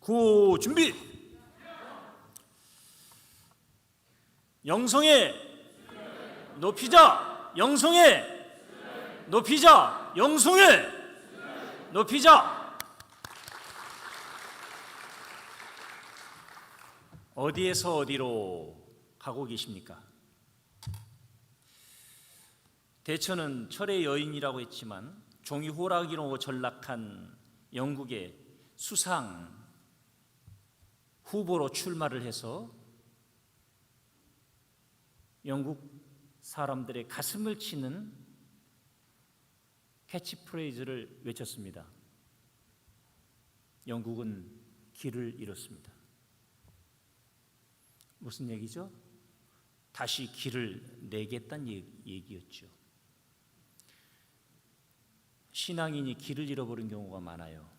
구호 준비. 영성에 높이자. 영성에 높이자. 영성에 높이자. 어디에서 어디로 가고 계십니까? 대처는 철의 여인이라고 했지만 종이 호랑이로 전락한 영국의 수상 후보로 출마를 해서 영국 사람들의 가슴을 치는 캐치프레이즈를 외쳤습니다. 영국은 길을 잃었습니다. 무슨 얘기죠? 다시 길을 내겠다는 얘기였죠. 신앙인이 길을 잃어버린 경우가 많아요.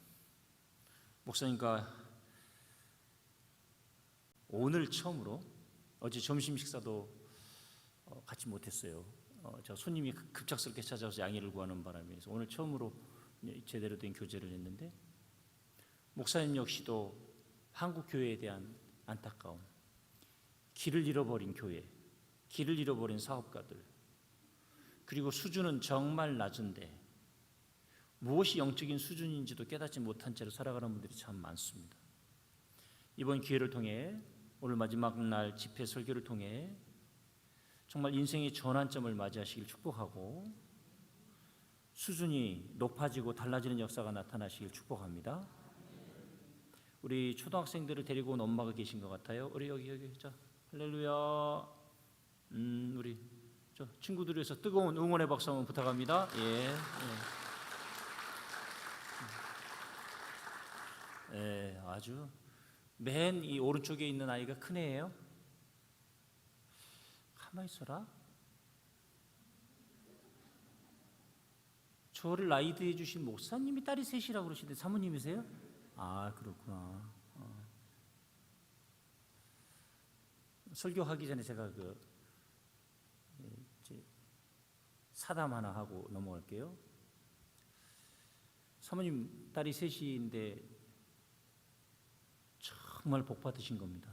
목사님과 오늘 처음으로, 어제 점심 식사도 같이 못했어요. 저 손님이 급작스럽게 찾아와서 양해를 구하는 바람에 오늘 처음으로 제대로 된 교제를 했는데, 목사님 역시도 한국 교회에 대한 안타까움, 길을 잃어버린 교회, 길을 잃어버린 사업가들, 그리고 수준은 정말 낮은데 무엇이 영적인 수준인지도 깨닫지 못한 채로 살아가는 분들이 참 많습니다. 이번 기회를 통해, 오늘 마지막 날 집회 설교를 통해 정말 인생의 전환점을 맞이하시길 축복하고 수준이 높아지고 달라지는 역사가 나타나시길 축복합니다. 우리 초등학생들을 데리고 온 엄마가 계신 것 같아요. 우리 여기 자, 할렐루야. 우리 저 친구들 위해서 뜨거운 응원의 박수 한번 부탁합니다. 예. 아주 맨 이 오른쪽에 있는 아이가 큰 애예요. 가만히 있어라. 저를 라이드해 주신 목사님이 딸이 셋이라고 그러시는데 사모님이세요? 아, 그렇구나. 설교하기 전에 제가 사담 하나 하고 넘어갈게요. 사모님 딸이 셋인데 정말 복 받으신 겁니다.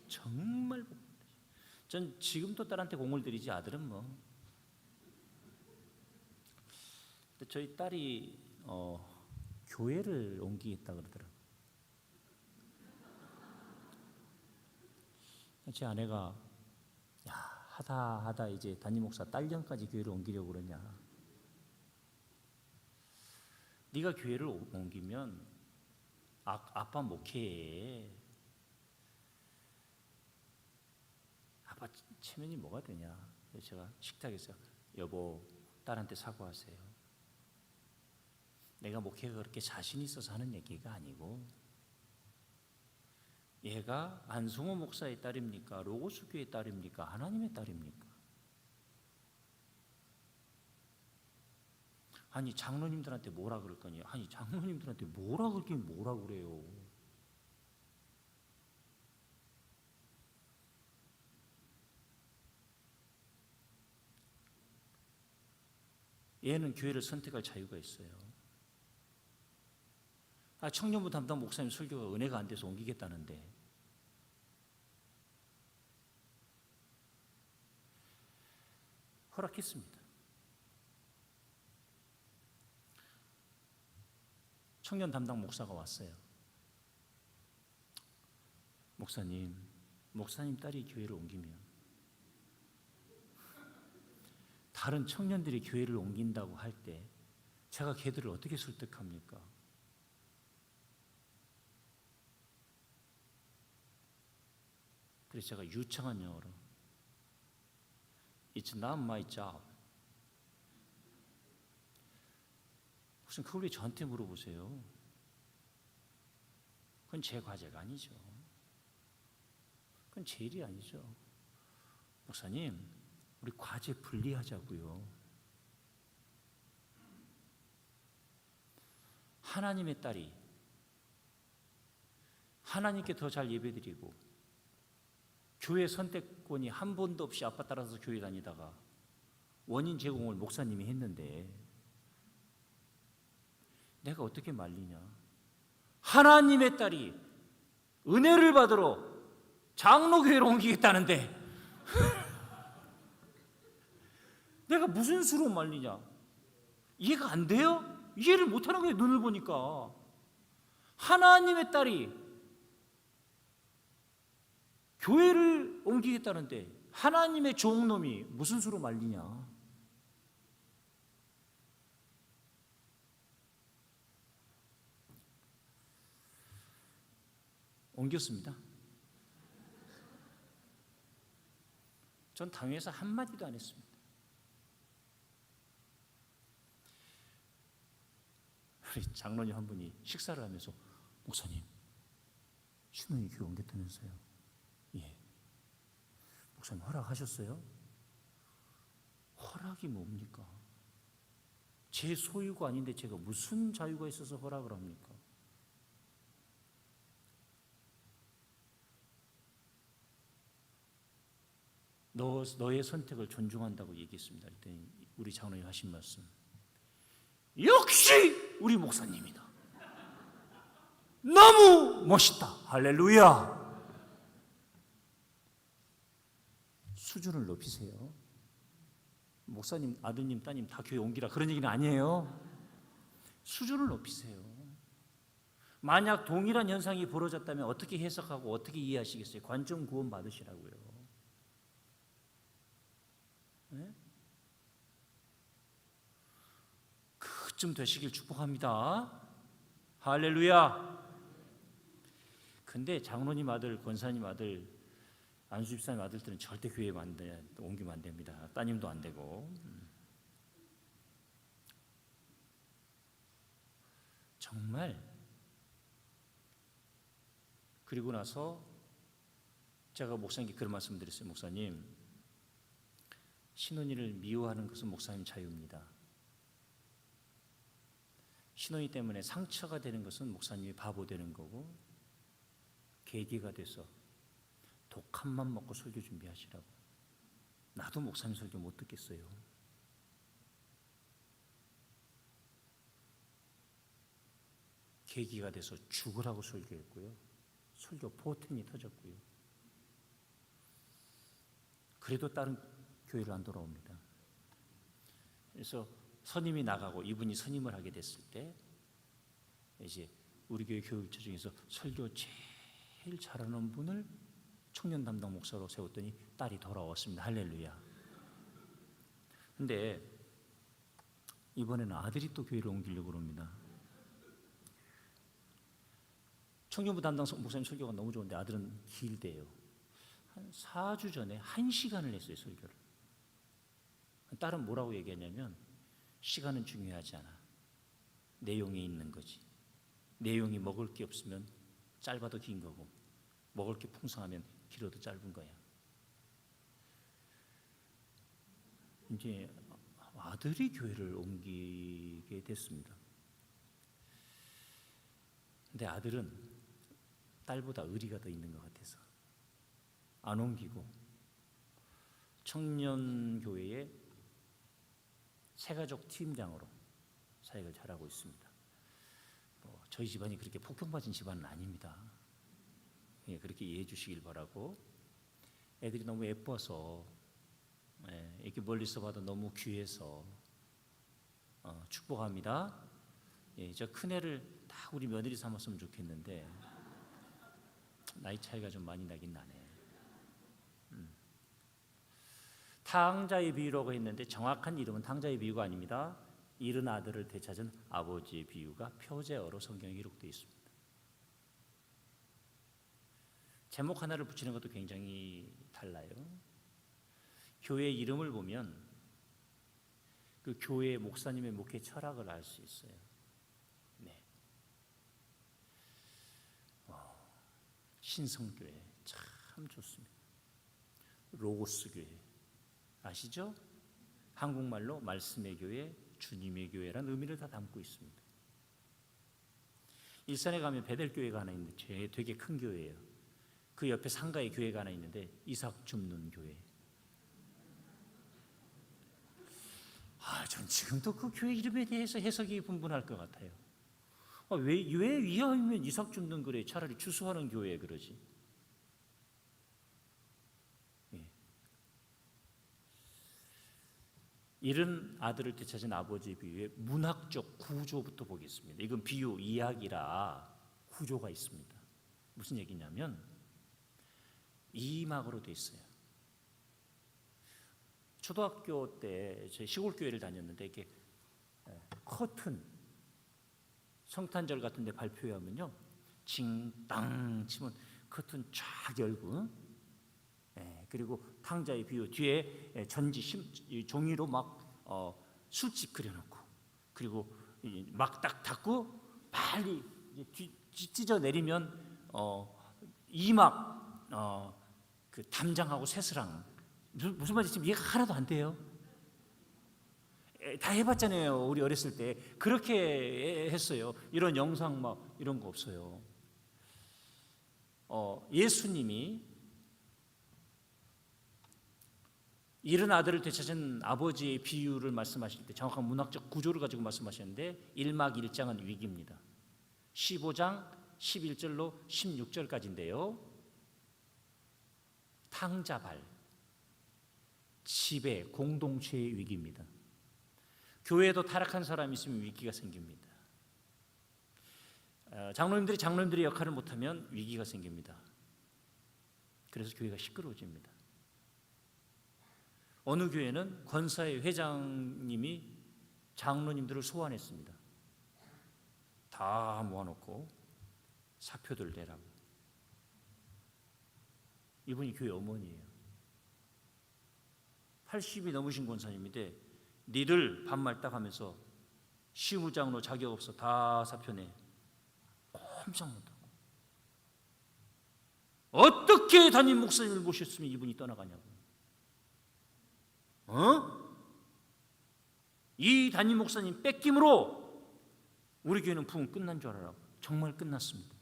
정말 복 받으신. 전 지금도 딸한테 공을 들이지, 아들은 뭐. 근데 저희 딸이 교회를 옮기겠다 그러더라고요. 제 아내가 야, 하다 이제 담임 목사 딸년까지 교회를 옮기려고 그러냐. 네가 교회를 옮기면 아빠 목회해. 아빠 체면이 뭐가 되냐. 그래서 제가 식탁에서 여보, 딸한테 사과하세요. 내가 목회가 그렇게 자신 있어서 하는 얘기가 아니고, 얘가 안승호 목사의 딸입니까? 로고스 교회의 딸입니까? 하나님의 딸입니까? 아니 장로님들한테 뭐라 그럴 거니? 아니 장로님들한테 뭐라 그러긴 뭐라 그래요. 얘는 교회를 선택할 자유가 있어요. 청년부 담당 목사님 설교가 은혜가 안 돼서 옮기겠다는데, 허락했습니다. 청년 담당 목사가 왔어요. 목사님 딸이 교회를 옮기면 다른 청년들이 교회를 옮긴다고 할 때 제가 걔들을 어떻게 설득합니까? 그래서 제가 유창한 영어로 It's not my job. 무슨 그걸 왜 저한테 물어보세요? 그건 제 과제가 아니죠. 그건 제 일이 아니죠. 목사님, 우리 과제 분리하자고요. 하나님의 딸이 하나님께 더 잘 예배드리고 교회 선택권이 한 번도 없이 아빠 따라서 교회 다니다가 원인 제공을 목사님이 했는데 내가 어떻게 말리냐? 하나님의 딸이 은혜를 받으러 장로교회로 옮기겠다는데 내가 무슨 수로 말리냐? 이해가 안 돼요? 이해를 못하는 거예요. 눈을 보니까 하나님의 딸이 교회를 옮기겠다는데 하나님의 종놈이 무슨 수로 말리냐? 옮겼습니다. 전 당회에서 한마디도 안 했습니다. 우리 장로님 한 분이 식사를 하면서 목사님, 신혼이 교회 옮겼다면서요? 예. 목사님 허락하셨어요? 허락이 뭡니까? 제 소유가 아닌데 제가 무슨 자유가 있어서 허락을 합니까? 너의 선택을 존중한다고 얘기했습니다. 그랬더니 우리 장로님 하신 말씀, 역시 우리 목사님이다. 너무 멋있다. 할렐루야. 수준을 높이세요. 목사님, 아드님, 따님 다 교회 옮기라 그런 얘기는 아니에요. 수준을 높이세요. 만약 동일한 현상이 벌어졌다면 어떻게 해석하고 어떻게 이해하시겠어요? 관점 구원 받으시라고요. 네? 그쯤 되시길 축복합니다. 할렐루야. 근데 장로님 아들, 권사님 아들, 안수집사님 아들들은 절대 교회에 옮기면 안 됩니다. 따님도 안 되고. 정말. 그리고 나서 제가 목사님께 그런 말씀 드렸어요. 목사님, 신혼이를 미워하는 것은 목사님 자유입니다. 신혼이 때문에 상처가 되는 것은 목사님이 바보 되는 거고, 계기가 돼서 독한만 먹고 설교 준비하시라고. 나도 목사님 설교 못 듣겠어요. 계기가 돼서 죽으라고 설교했고요. 설교 포텐이 터졌고요. 그래도 다른 교회를 안 돌아옵니다. 그래서 선임이 나가고 이분이 선임을 하게 됐을 때 이제 우리 교회 교육처 중에서 설교 제일 잘하는 분을 청년 담당 목사로 세웠더니 딸이 돌아왔습니다. 할렐루야. 근데 이번에는 아들이 또 교회를 옮기려고 그럽니다. 청년부 담당 목사님 설교가 너무 좋은데 아들은 길대요. 한 4주 전에 1시간을 했어요, 설교를. 딸은 뭐라고 얘기하냐면, 시간은 중요하지 않아. 내용이 있는 거지. 내용이 먹을 게 없으면 짧아도 긴 거고, 먹을 게 풍성하면 길어도 짧은 거야. 이제 아들이 교회를 옮기게 됐습니다. 근데 아들은 딸보다 의리가 더 있는 것 같아서 안 옮기고 청년교회의 새가족 팀장으로 사역을 잘하고 있습니다. 저희 집안이 그렇게 폭격받은 집안은 아닙니다. 예, 그렇게 이해해 주시길 바라고. 애들이 너무 예뻐서, 이렇게 멀리서 봐도 너무 귀해서 축복합니다. 예, 저 큰애를 다 우리 며느리 삼았으면 좋겠는데 나이 차이가 좀 많이 나긴 나네. 탕자의 비유라고 했는데 정확한 이름은 탕자의 비유가 아닙니다. 잃은 아들을 되찾은 아버지의 비유가 표제어로 성경에 기록되어 있습니다. 제목 하나를 붙이는 것도 굉장히 달라요. 교회 이름을 보면 그 교회 목사님의 목회 철학을 알 수 있어요. 네. 신성교회 참 좋습니다. 로고스 교회 아시죠? 한국말로 말씀의 교회, 주님의 교회라는 의미를 다 담고 있습니다. 일산에 가면 베델교회가 하나 있는데 되게 큰 교회예요. 그 옆에 상가에 교회가 하나 있는데 이삭 줍는 교회. 전 지금도 그 교회 이름에 대해서 해석이 분분할 것 같아요. 왜 이왕이면 이삭 줍는 그래? 차라리 추수하는 교회에 그러지. 예. 이른 아들을 되찾은 아버지의 비유의 문학적 구조부터 보겠습니다. 이건 비유, 이야기라 구조가 있습니다. 무슨 얘기냐면 이막으로 돼 있어요. 초등학교 때 저희 시골 교회를 다녔는데 이렇게 커튼 성탄절 같은 데 발표하면요, 징땅 치면 커튼 쫙 열고, 그리고 탕자의 비유 뒤에 전지 종이로 막 술집 그려놓고, 그리고 막 딱 닫고 빨리 찢어 내리면 이막 그 담장하고 새스랑, 무슨 말인지 지금 이해가 하나도 안 돼요. 다 해봤잖아요. 우리 어렸을 때 그렇게 했어요. 이런 영상 막 이런 거 없어요. 예수님이 이른 아들을 되찾은 아버지의 비유를 말씀하실 때 정확한 문학적 구조를 가지고 말씀하셨는데 1막 1장은 위기입니다. 15장 11절로 16절까지인데요. 탕자발, 지배, 공동체의 위기입니다. 교회에도 타락한 사람이 있으면 위기가 생깁니다. 장로님들의 역할을 못하면 위기가 생깁니다. 그래서 교회가 시끄러워집니다. 어느 교회는 권사회 회장님이 장로님들을 소환했습니다. 다 모아놓고 사표들 내라고. 이분이 교회 어머니예요. 80이 넘으신 권사님인데 니들 반말 딱 하면서 시무장로 자격 없어 다 사표내. 꼼짝 못하고. 어떻게 담임 목사님을 모셨으면 이분이 떠나가냐고. 이 담임 목사님 뺏김으로 우리 교회는 부흥 끝난 줄 알아라고. 정말 끝났습니다.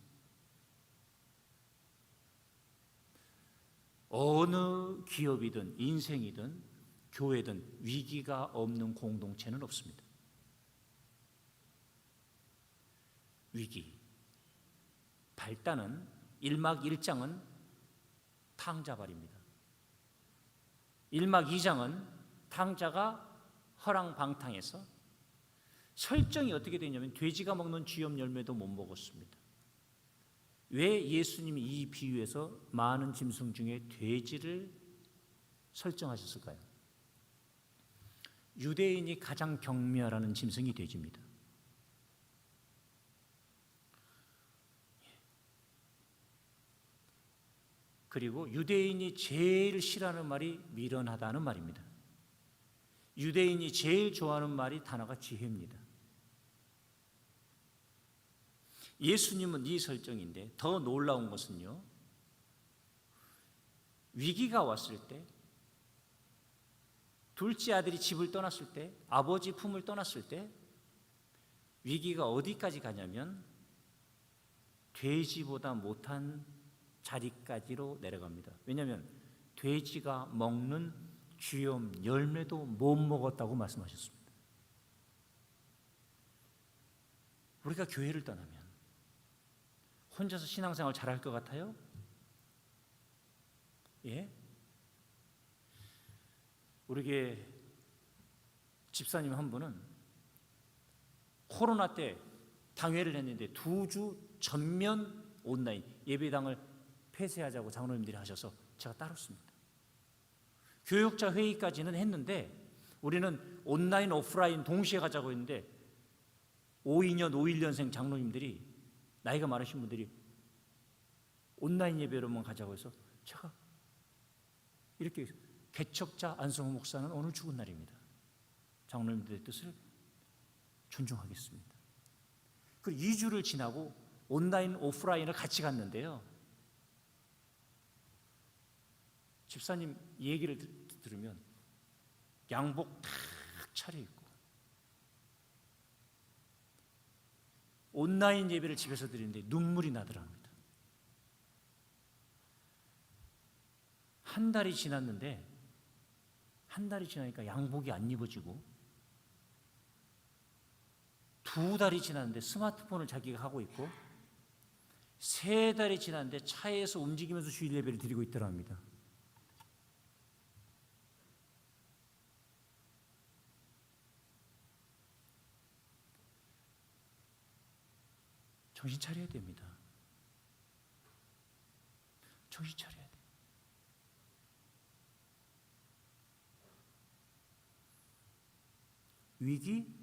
어느 기업이든 인생이든 교회든 위기가 없는 공동체는 없습니다. 위기. 발단은 1막 1장은 탕자발입니다. 1막 2장은 탕자가 허랑방탕해서 설정이 어떻게 되냐면 돼지가 먹는 쥐염 열매도 못 먹었습니다. 왜 예수님이 이 비유에서 많은 짐승 중에 돼지를 설정하셨을까요? 유대인이 가장 경멸하는 짐승이 돼지입니다. 그리고 유대인이 제일 싫어하는 말이 미련하다는 말입니다. 유대인이 제일 좋아하는 말이 단어가 지혜입니다. 예수님은 이 설정인데 더 놀라운 것은요, 위기가 왔을 때, 둘째 아들이 집을 떠났을 때, 아버지 품을 떠났을 때 위기가 어디까지 가냐면 돼지보다 못한 자리까지로 내려갑니다. 왜냐하면 돼지가 먹는 쥐염 열매도 못 먹었다고 말씀하셨습니다. 우리가 교회를 떠나면 혼자서 신앙생활 잘할 것 같아요? 예? 우리 교회 집사님 한 분은 코로나 때 당회를 했는데 2주 전면 온라인 예배당을 폐쇄하자고 장로님들이 하셔서 제가 따랐습니다. 교육자 회의까지는 했는데 우리는 온라인 오프라인 동시에 가자고 했는데 52년 51년생 장로님들이, 나이가 많으신 분들이 온라인 예배로만 가자고 해서 제가 이렇게, 개척자 안성호 목사는 오늘 죽은 날입니다. 장로님들의 뜻을 존중하겠습니다. 그리고 2주를 지나고 온라인 오프라인을 같이 갔는데요, 집사님 얘기를 들으면 양복 탁 차려입고 온라인 예배를 집에서 드리는데 눈물이 나더랍니다. 한 달이 지났는데, 한 달이 지나니까 양복이 안 입어지고 2달이 지났는데 스마트폰을 자기가 하고 있고 3달이 지났는데 차에서 움직이면서 주일 예배를 드리고 있더라 합니다. 정신 차려야 됩니다. 정신 차려야 돼요. 위기?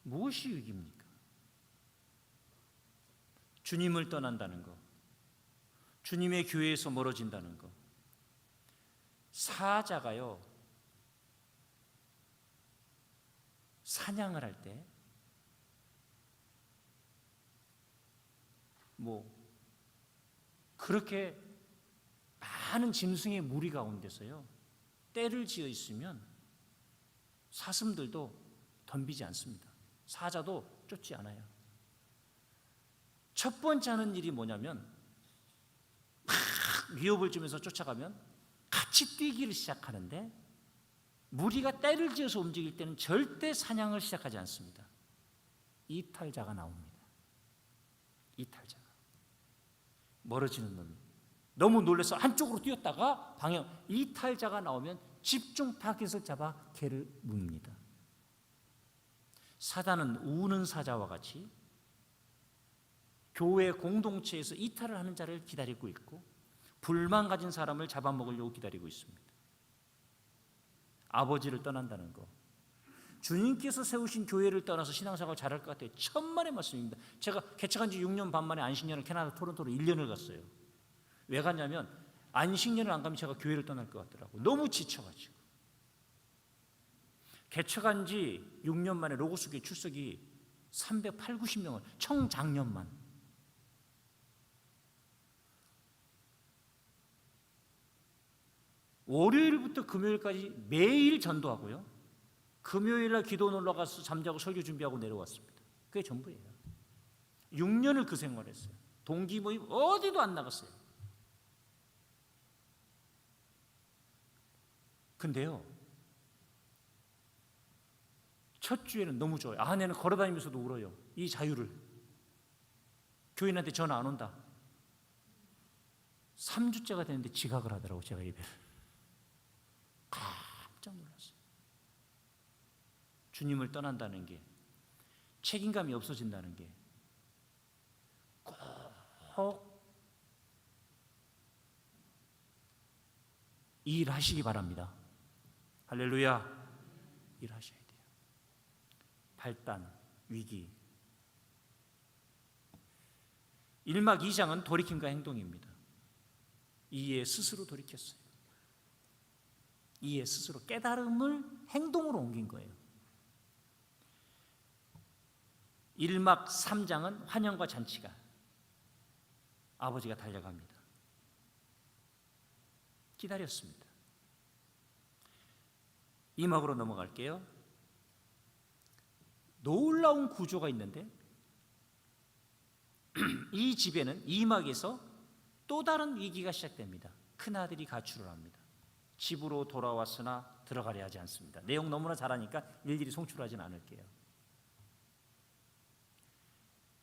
무엇이 위기입니까? 주님을 떠난다는 것, 주님의 교회에서 멀어진다는 것. 사자가요, 사냥을 할 때 그렇게 많은 짐승의 무리 가운데서요, 떼를 지어 있으면 사슴들도 덤비지 않습니다. 사자도 쫓지 않아요. 첫 번째 하는 일이 뭐냐면 막 위협을 주면서 쫓아가면 같이 뛰기를 시작하는데, 무리가 떼를 지어서 움직일 때는 절대 사냥을 시작하지 않습니다. 이탈자가 나옵니다. 이탈자가. 멀어지는 놈이 너무 놀라서 한쪽으로 뛰었다가 방향, 이탈자가 나오면 집중 타깃을 잡아 개를 뭅니다. 사단은 우는 사자와 같이 교회 공동체에서 이탈을 하는 자를 기다리고 있고 불만 가진 사람을 잡아먹으려고 기다리고 있습니다. 아버지를 떠난다는 거, 주님께서 세우신 교회를 떠나서 신앙생활을 잘할 것 같아요. 천만의 말씀입니다. 제가 개척한 지 6년 반 만에 안식년을 캐나다 토론토로 1년을 갔어요. 왜 갔냐면 안식년을 안 가면 제가 교회를 떠날 것 같더라고요. 너무 지쳐가지고. 개척한 지 6년 만에 로고스 교회 출석이 380, 90명을 청장년만. 월요일부터 금요일까지 매일 전도하고요, 금요일날 기도 놀러 가서 잠자고 설교 준비하고 내려왔습니다. 그게 전부예요. 6년을 그 생활했어요. 동기 모임 어디도 안 나갔어요. 근데요, 첫 주에는 너무 좋아요. 아내는 걸어다니면서도 울어요. 이 자유를. 교인한테 전화 안 온다. 3주째가 됐는데 지각을 하더라고, 제가 예배를. 깜짝 놀랐어요. 주님을 떠난다는 게, 책임감이 없어진다는 게 꼭 일하시기 바랍니다. 할렐루야. 일하셔야 돼요. 발단, 위기. 1막 2장은 돌이킴과 행동입니다. 이에 스스로 돌이켰어요. 이에 스스로 깨달음을 행동으로 옮긴 거예요. 1막 3장은 환영과 잔치가, 아버지가 달려갑니다. 기다렸습니다. 2막으로 넘어갈게요. 놀라운 구조가 있는데 이 집에는 2막에서 또 다른 위기가 시작됩니다. 큰아들이 가출을 합니다. 집으로 돌아왔으나 들어가려 하지 않습니다. 내용 너무나 잘하니까 일일이 송출하지는 않을게요.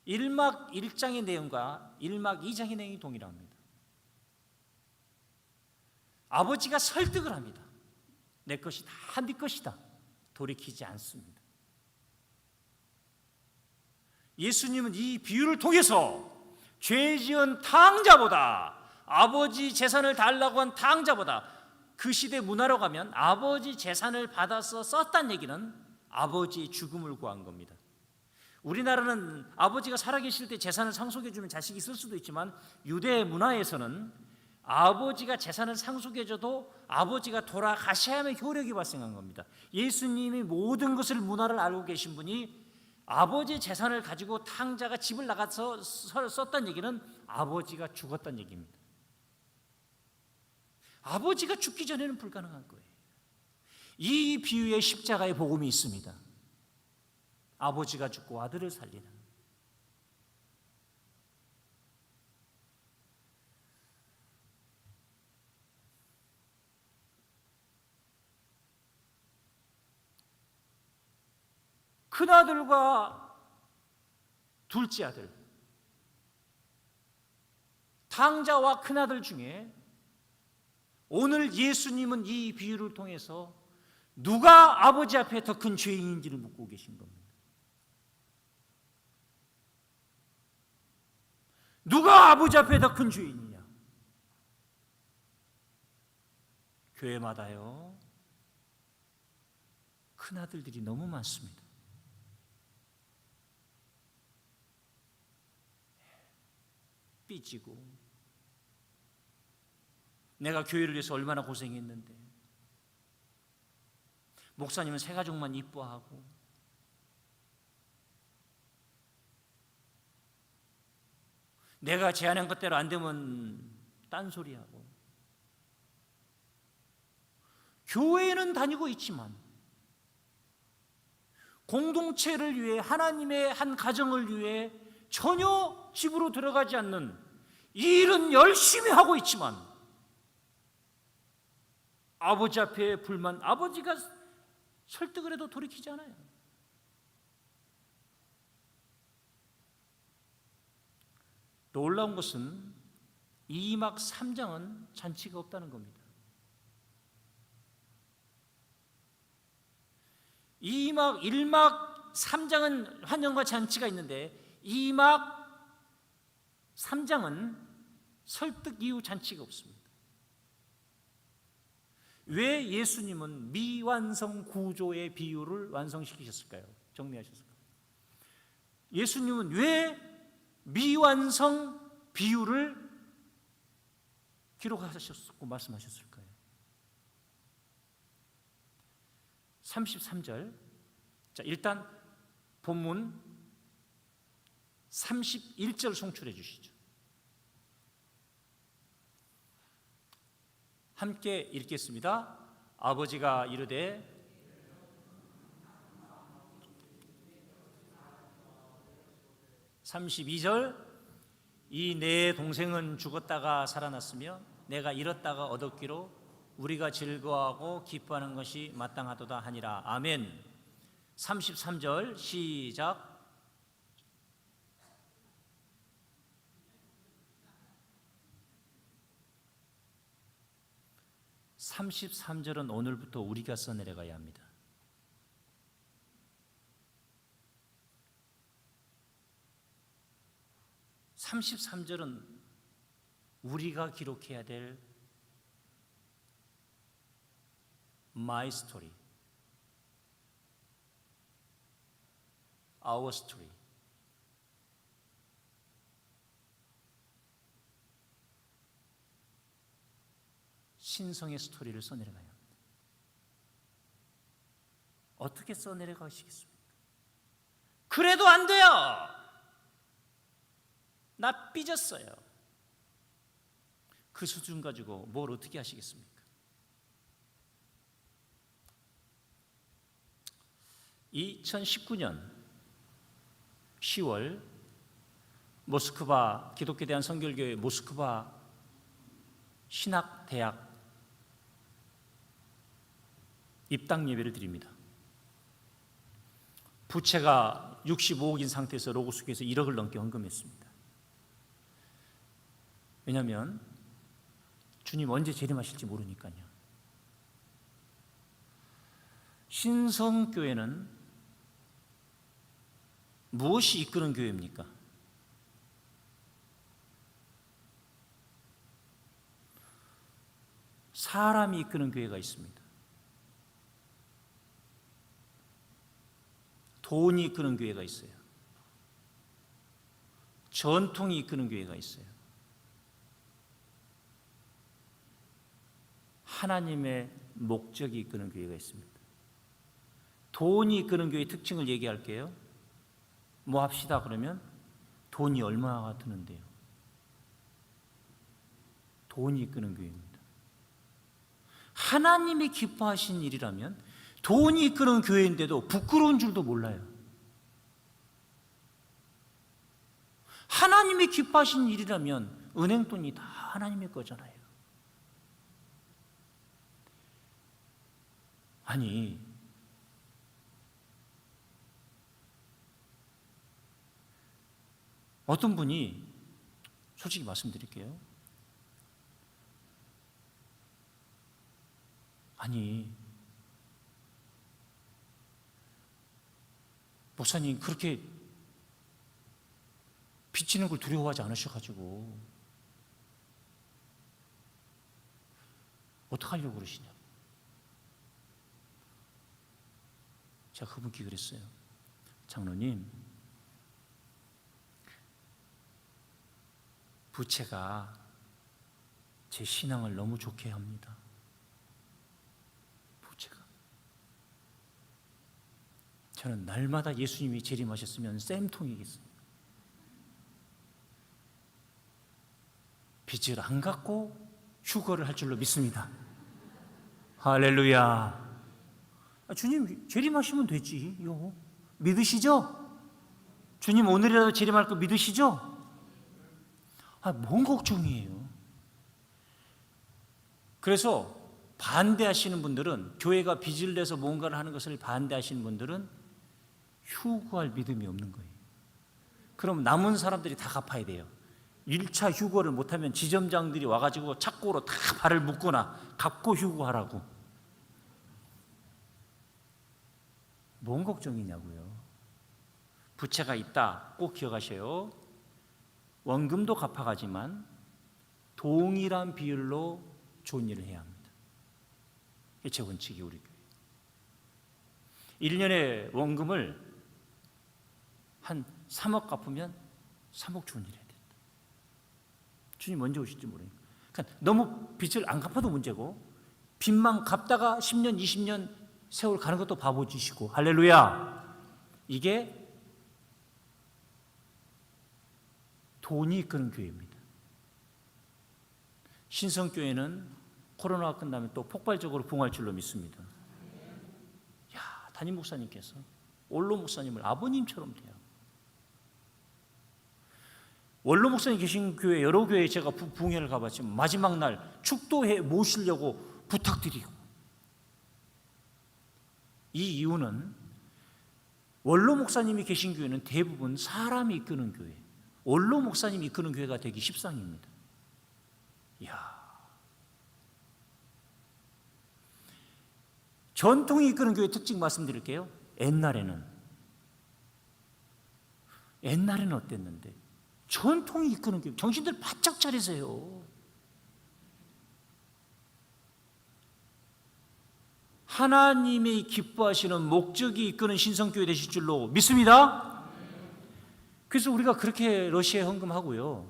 1막 1장의 내용과 1막 2장의 내용이 동일합니다. 아버지가 설득을 합니다. 내 것이 다 네 것이다. 돌이키지 않습니다. 예수님은 이 비유를 통해서 죄 지은 탕자보다, 아버지 재산을 달라고 한 탕자보다, 그 시대 문화로 가면 아버지 재산을 받아서 썼다는 얘기는 아버지의 죽음을 구한 겁니다. 우리나라는 아버지가 살아계실 때 재산을 상속해주면 자식이 쓸 수도 있지만, 유대 문화에서는 아버지가 재산을 상속해줘도 아버지가 돌아가셔야만 효력이 발생한 겁니다. 예수님이 모든 것을, 문화를 알고 계신 분이 아버지의 재산을 가지고 탕자가 집을 나가서 썼다는 얘기는 아버지가 죽었다는 얘기입니다. 아버지가 죽기 전에는 불가능한 거예요. 이 비유에 십자가의 복음이 있습니다. 아버지가 죽고 아들을 살리는. 큰아들과 둘째 아들, 당자와 큰아들 중에 오늘 예수님은 이 비유를 통해서 누가 아버지 앞에 더 큰 죄인인지를 묻고 계신 겁니다. 누가 아버지 앞에 더 큰 죄인이냐? 교회마다요, 큰아들들이 너무 많습니다. 삐지고, 내가 교회를 위해서 얼마나 고생했는데, 목사님은 새 가족만 이뻐하고, 내가 제안한 것대로 안 되면 딴소리하고, 교회에는 다니고 있지만 공동체를 위해, 하나님의 한 가정을 위해 전혀 집으로 들어가지 않는 이 일은 열심히 하고 있지만 아버지 앞에 불만, 아버지가 설득을 해도 돌이키지 않아요. 놀라운 것은 2막 3장은 잔치가 없다는 겁니다. 2막 1막 3장은 환영과 잔치가 있는데 2막 3장은 설득 이후 잔치가 없습니다. 왜 예수님은 미완성 구조의 비유를 완성시키셨을까요? 정리하셨을까요? 예수님은 왜 미완성 비유를 기록하셨고 말씀하셨을까요? 33절, 자, 일단 본문 31절 송출해 주시죠. 함께 읽겠습니다. 아버지가 이르되, (32절) 이 내 동생은 죽었다가 살아났으며 내가 잃었다가 얻었기로 우리가 즐거워하고 기뻐하는 것이 마땅하도다 하니라. 아멘. 33절 시작. (33절은) 오늘부터 우리가 써내려가야 합니다. (33절은) 우리가 기록해야 될 My story, our story. 신성의 스토리를 써내려가야 합니다. 어떻게 써내려가시겠습니까? 그래도 안 돼요. 나 삐졌어요. 그 수준 가지고 뭘 어떻게 하시겠습니까? 2019년 10월 모스크바 기독교 대한 선결교회 모스크바 신학대학 입당 예배를 드립니다. 부채가 65억인 상태에서 로고스교에서 1억을 넘게 헌금했습니다. 왜냐하면 주님 언제 재림하실지 모르니까요. 신성교회는 무엇이 이끄는 교회입니까? 사람이 이끄는 교회가 있습니다. 돈이 이끄는 교회가 있어요. 전통이 이끄는 교회가 있어요. 하나님의 목적이 이끄는 교회가 있습니다. 돈이 이끄는 교회의 특징을 얘기할게요. 뭐 합시다 그러면 돈이 얼마가 드는데요? 돈이 이끄는 교회입니다. 하나님이 기뻐하신 일이라면 돈이 이끄는 교회인데도 부끄러운 줄도 몰라요. 하나님이 기뻐하신 일이라면 은행돈이 다 하나님의 거잖아요. 아니, 어떤 분이 솔직히 말씀드릴게요. 아니, 목사님 그렇게 빚지는 걸 두려워하지 않으셔가지고 어떡하려고 그러시냐. 제가 그분께 그랬어요. 장로님, 부채가 제 신앙을 너무 좋게 합니다. 부채가. 저는 날마다 예수님이 재림하셨으면 쌤통이겠어요. 빚을 안 갚고 휴거를 할 줄로 믿습니다. 할렐루야. 주님 재림하시면 되지. 믿으시죠? 주님 오늘이라도 재림할 거 믿으시죠? 뭔 걱정이에요. 그래서 반대하시는 분들은, 교회가 빚을 내서 뭔가를 하는 것을 반대하시는 분들은 휴거할 믿음이 없는 거예요. 그럼 남은 사람들이 다 갚아야 돼요. 1차 휴거를 못하면 지점장들이 와가지고 착고로 다 발을 묶거나 갚고 휴거하라고. 뭔 걱정이냐고요. 부채가 있다 꼭 기억하셔요. 원금도 갚아가지만 동일한 비율로 좋은 일을 해야 합니다. 이게 제 원칙이 우리 교회. 1년에 원금을 한 3억 갚으면 3억 좋은 일 해야 된다. 주님 언제 오실지 모르니까. 그러니까 너무 빚을 안 갚아도 문제고, 빚만 갚다가 10년 20년 세월 가는 것도 바보짓이고. 할렐루야. 이게 돈이 이끄는 교회입니다. 신성교회는 코로나가 끝나면 또 폭발적으로 부흥할 줄로 믿습니다. 담임 목사님께서 원로 목사님을 아버님처럼 돼요. 원로 목사님 계신 교회, 여러 교회에 제가 부흥회를 가봤지만 마지막 날 축도회 모시려고 부탁드리고. 이 이유는 원로 목사님이 계신 교회는 대부분 사람이 이끄는 교회, 원로 목사님이 이끄는 교회가 되기 십상입니다. 전통이 이끄는 교회 특징 말씀드릴게요. 옛날에는 어땠는데, 전통이 이끄는 교회, 정신들 바짝 차리세요. 하나님이 기뻐하시는 목적이 이끄는 신성교회 되실 줄로 믿습니다. 그래서 우리가 그렇게 러시아에 헌금하고요.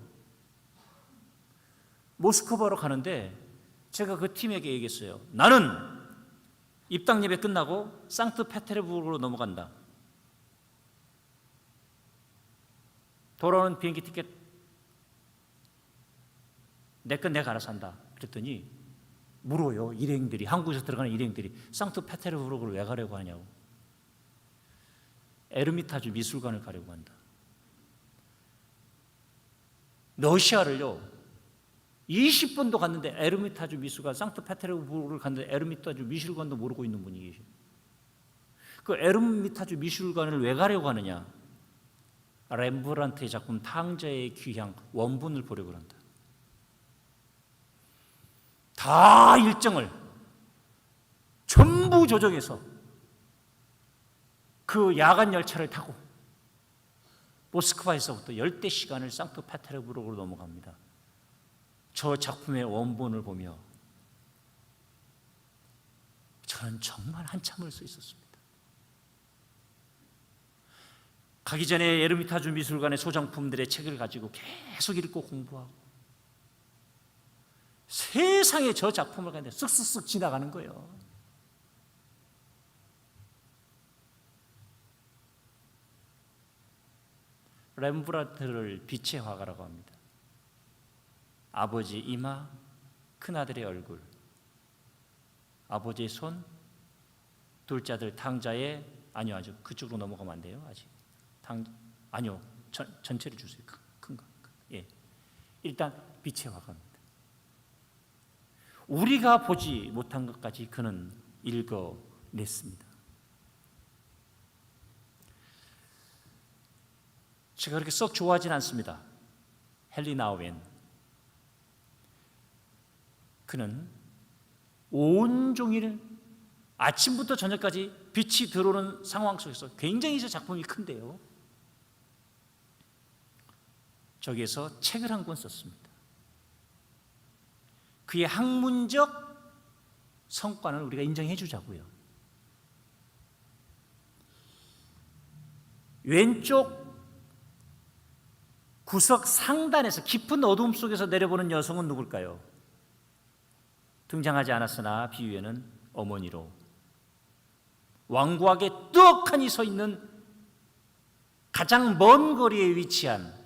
모스크바로 가는데 제가 그 팀에게 얘기했어요. 나는 입당 예배 끝나고 상트페테르부르크로 넘어간다. 돌아오는 비행기 티켓 내 건 내가 알아서 한다. 그랬더니 물어요. 일행들이, 한국에서 들어가는 일행들이 상트페테르부르크를 왜 가려고 하냐고. 에르미타주 미술관을 가려고 한다. 러시아를요 20번도 갔는데 에르미타주 미술관, 상트페테르부르크를 갔는데 에르미타주 미술관도 모르고 있는 분이 계셔요. 그 에르미타주 미술관을 왜 가려고 하느냐? 렘브란트의 작품 탕자의 귀향 원본을 보려고 한다. 다 일정을 전부 조정해서 그 야간 열차를 타고 모스크바에서부터 열대 시간을 상트페테르부르크로 넘어갑니다. 저 작품의 원본을 보며 저는 정말 한참을 서 있었습니다. 가기 전에 에르미타주 미술관의 소장품들의 책을 가지고 계속 읽고 공부하고, 세상에 저 작품을 가는데 쓱쓱쓱 지나가는 거예요. 렘브란트를 빛의 화가라고 합니다. 아버지 이마, 큰아들의 얼굴, 아버지의 손, 둘째 아들 탕자의, 아니요, 그쪽으로 넘어가면 안 돼요. 아직 아니요, 전체를 주세요. 큰 거. 예, 일단 빛의 화가입니다. 우리가 보지 못한 것까지 그는 읽어냈습니다. 제가 그렇게 썩 좋아하진 않습니다. 헨리 나우엔. 그는 온종일 아침부터 저녁까지 빛이 들어오는 상황 속에서 굉장히 저 작품이 큰데요, 저기에서 책을 한 권 썼습니다. 그의 학문적 성과는 우리가 인정해 주자고요. 왼쪽 구석 상단에서 깊은 어두움 속에서 내려보는 여성은 누굴까요? 등장하지 않았으나 비유에는 어머니로 왕궁에 떡하니 서 있는 가장 먼 거리에 위치한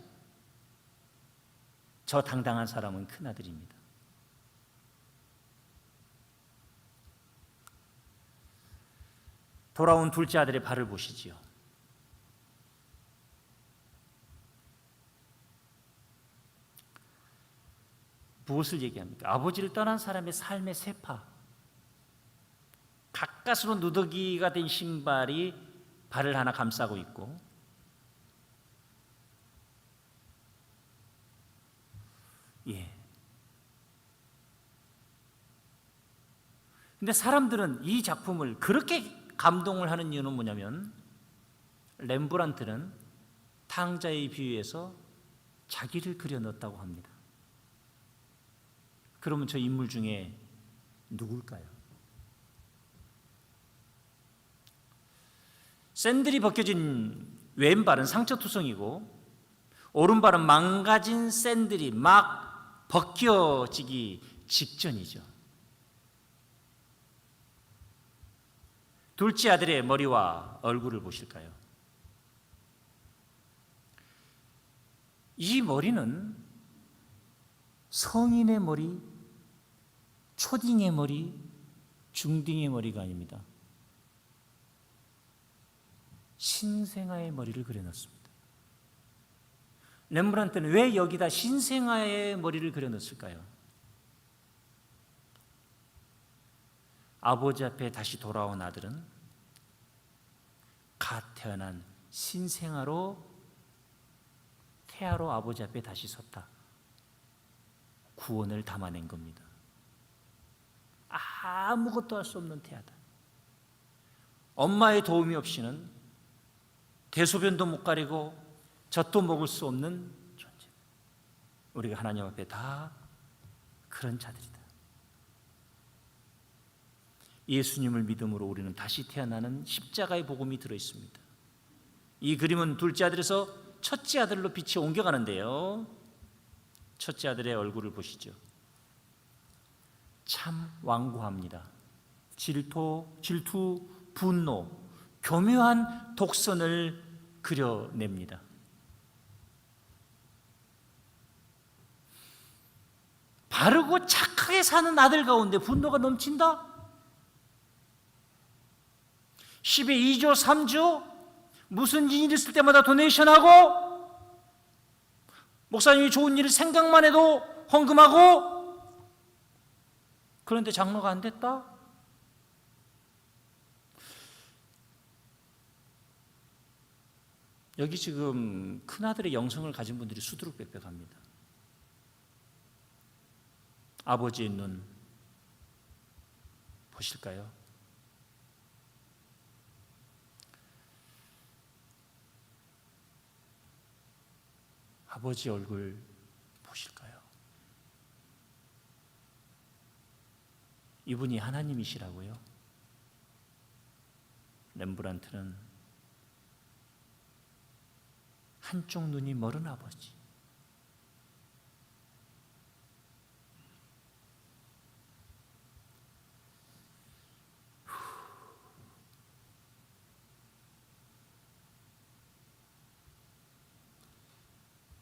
저 당당한 사람은 큰아들입니다. 돌아온 둘째 아들의 발을 보시지요. 무엇을 얘기합니까? 아버지를 떠난 사람의 삶의 세파, 가까스로 누더기가 된 신발이 발을 하나 감싸고 있고, 근데 사람들은 이 작품을 그렇게 감동을 하는 이유는 뭐냐면, 렘브란트는 탕자의 비유에서 자기를 그려 넣었다고 합니다. 그러면 저 인물 중에 누굴까요? 샌들이 벗겨진 왼발은 상처투성이고, 오른발은 망가진 샌들이 막 벗겨지기 직전이죠. 둘째 아들의 머리와 얼굴을 보실까요? 이 머리는 성인의 머리, 초딩의 머리, 중딩의 머리가 아닙니다. 신생아의 머리를 그려놨습니다. 렘브란트는 왜 여기다 신생아의 머리를 그려놨을까요? 아버지 앞에 다시 돌아온 아들은 갓 태어난 신생아로 태아로 아버지 앞에 다시 섰다. 구원을 담아낸 겁니다. 아무것도 할 수 없는 태아다. 엄마의 도움이 없이는 대소변도 못 가리고 젖도 먹을 수 없는 존재. 우리가 하나님 앞에 다 그런 자들이다. 예수님을 믿음으로 우리는 다시 태어나는 십자가의 복음이 들어있습니다. 이 그림은 둘째 아들에서 첫째 아들로 빛이 옮겨가는데요, 첫째 아들의 얼굴을 보시죠. 참 완고합니다. 질투, 분노, 교묘한 독선을 그려냅니다. 바르고 착하게 사는 아들 가운데 분노가 넘친다? 10에 2조, 3조, 무슨 일 있을 때마다 도네이션하고, 목사님이 좋은 일 생각만 해도 헌금하고, 그런데 장로가 안 됐다? 여기 지금 큰아들의 영성을 가진 분들이 수두룩빽빽합니다. 아버지의 눈 보실까요? 아버지 얼굴 보실까요? 이분이 하나님이시라고요? 렘브란트는 한쪽 눈이 멀은 아버지,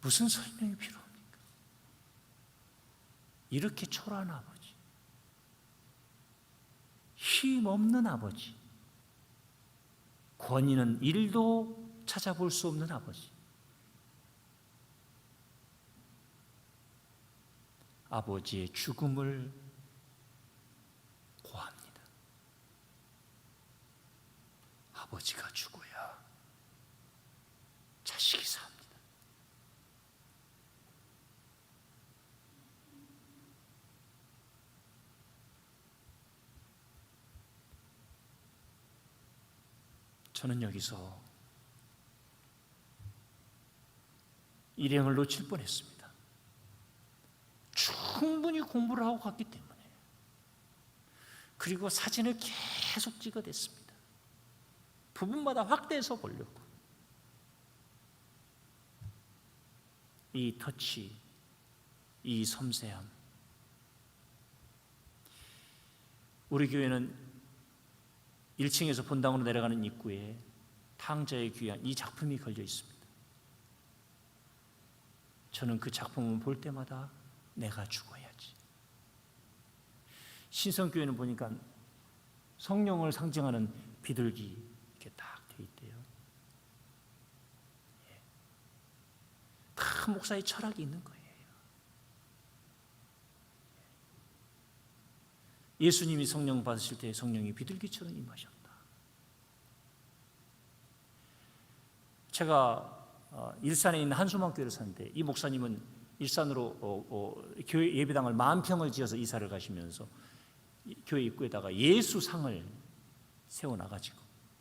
무슨 설명이 필요합니까? 이렇게 초라한 아버지, 힘없는 아버지, 권위는 1도 찾아볼 수 없는 아버지, 아버지의 죽음을 고합니다. 아버지가 죽어야 자식이 삽니다. 저는 여기서 일행을 놓칠 뻔했습니다. 충분히 공부를 하고 갔기 때문에. 그리고 사진을 계속 찍어댔습니다. 부분마다 확대해서 보려고. 이 터치, 이 섬세함. 우리 교회는 1층에서 본당으로 내려가는 입구에 탕자의 귀한 이 작품이 걸려 있습니다. 저는 그 작품을 볼 때마다 내가 죽어야지. 신성교회는 보니까 성령을 상징하는 비둘기 이렇게 딱 돼 있대요. 다 목사의 철학이 있는 거예요. 예수님이 성령 받으실 때 성령이 비둘기처럼 임하셨다. 제가 일산에 있는 한수만 교회를 사는데 이 목사님은 일산으로 교회 예배당을 10,000평을 지어서 이사를 가시면서 교회 입구에다가 예수상을 세워놔가지고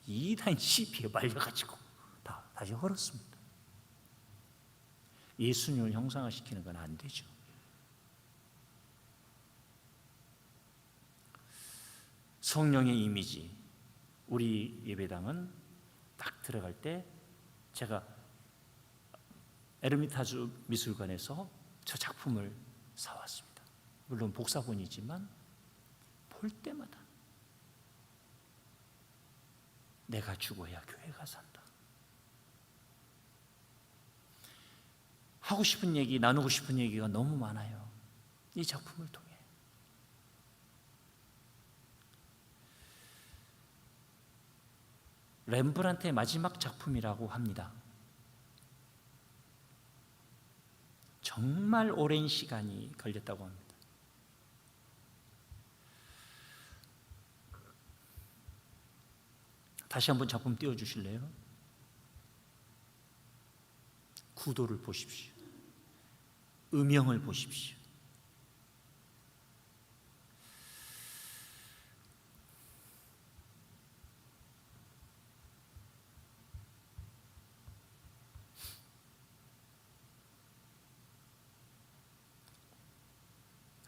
이단 시비에 말려가지고 다시 헐었습니다. 예수님을 형상화시키는 건 안 되죠. 성령의 이미지, 우리 예배당은 딱 들어갈 때 제가 에르미타주 미술관에서 저 작품을 사왔습니다. 물론 복사본이지만 볼 때마다 내가 죽어야 교회가 산다. 하고 싶은 얘기, 나누고 싶은 얘기가 너무 많아요. 이 작품을 통해. 렘브란트의 마지막 작품이라고 합니다. 정말 오랜 시간이 걸렸다고 합니다. 다시 한번 작품 띄워주실래요? 구도를 보십시오. 음영을 보십시오.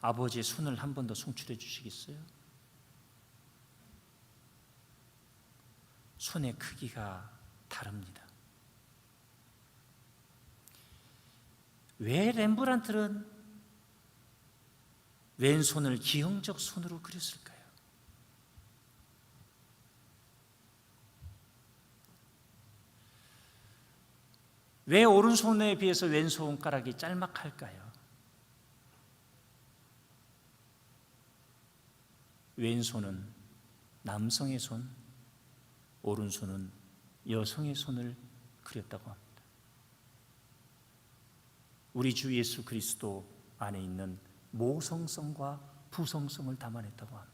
아버지의 손을 한 번 더 송출해 주시겠어요? 손의 크기가 다릅니다. 왜 렘브란트는 왼손을 기형적 손으로 그렸을까요? 왜 오른손에 비해서 왼손가락이 짤막할까요? 왼손은 남성의 손, 오른손은 여성의 손을 그렸다고 합니다. 우리 주 예수 그리스도 안에 있는 모성성과 부성성을 담아냈다고 합니다.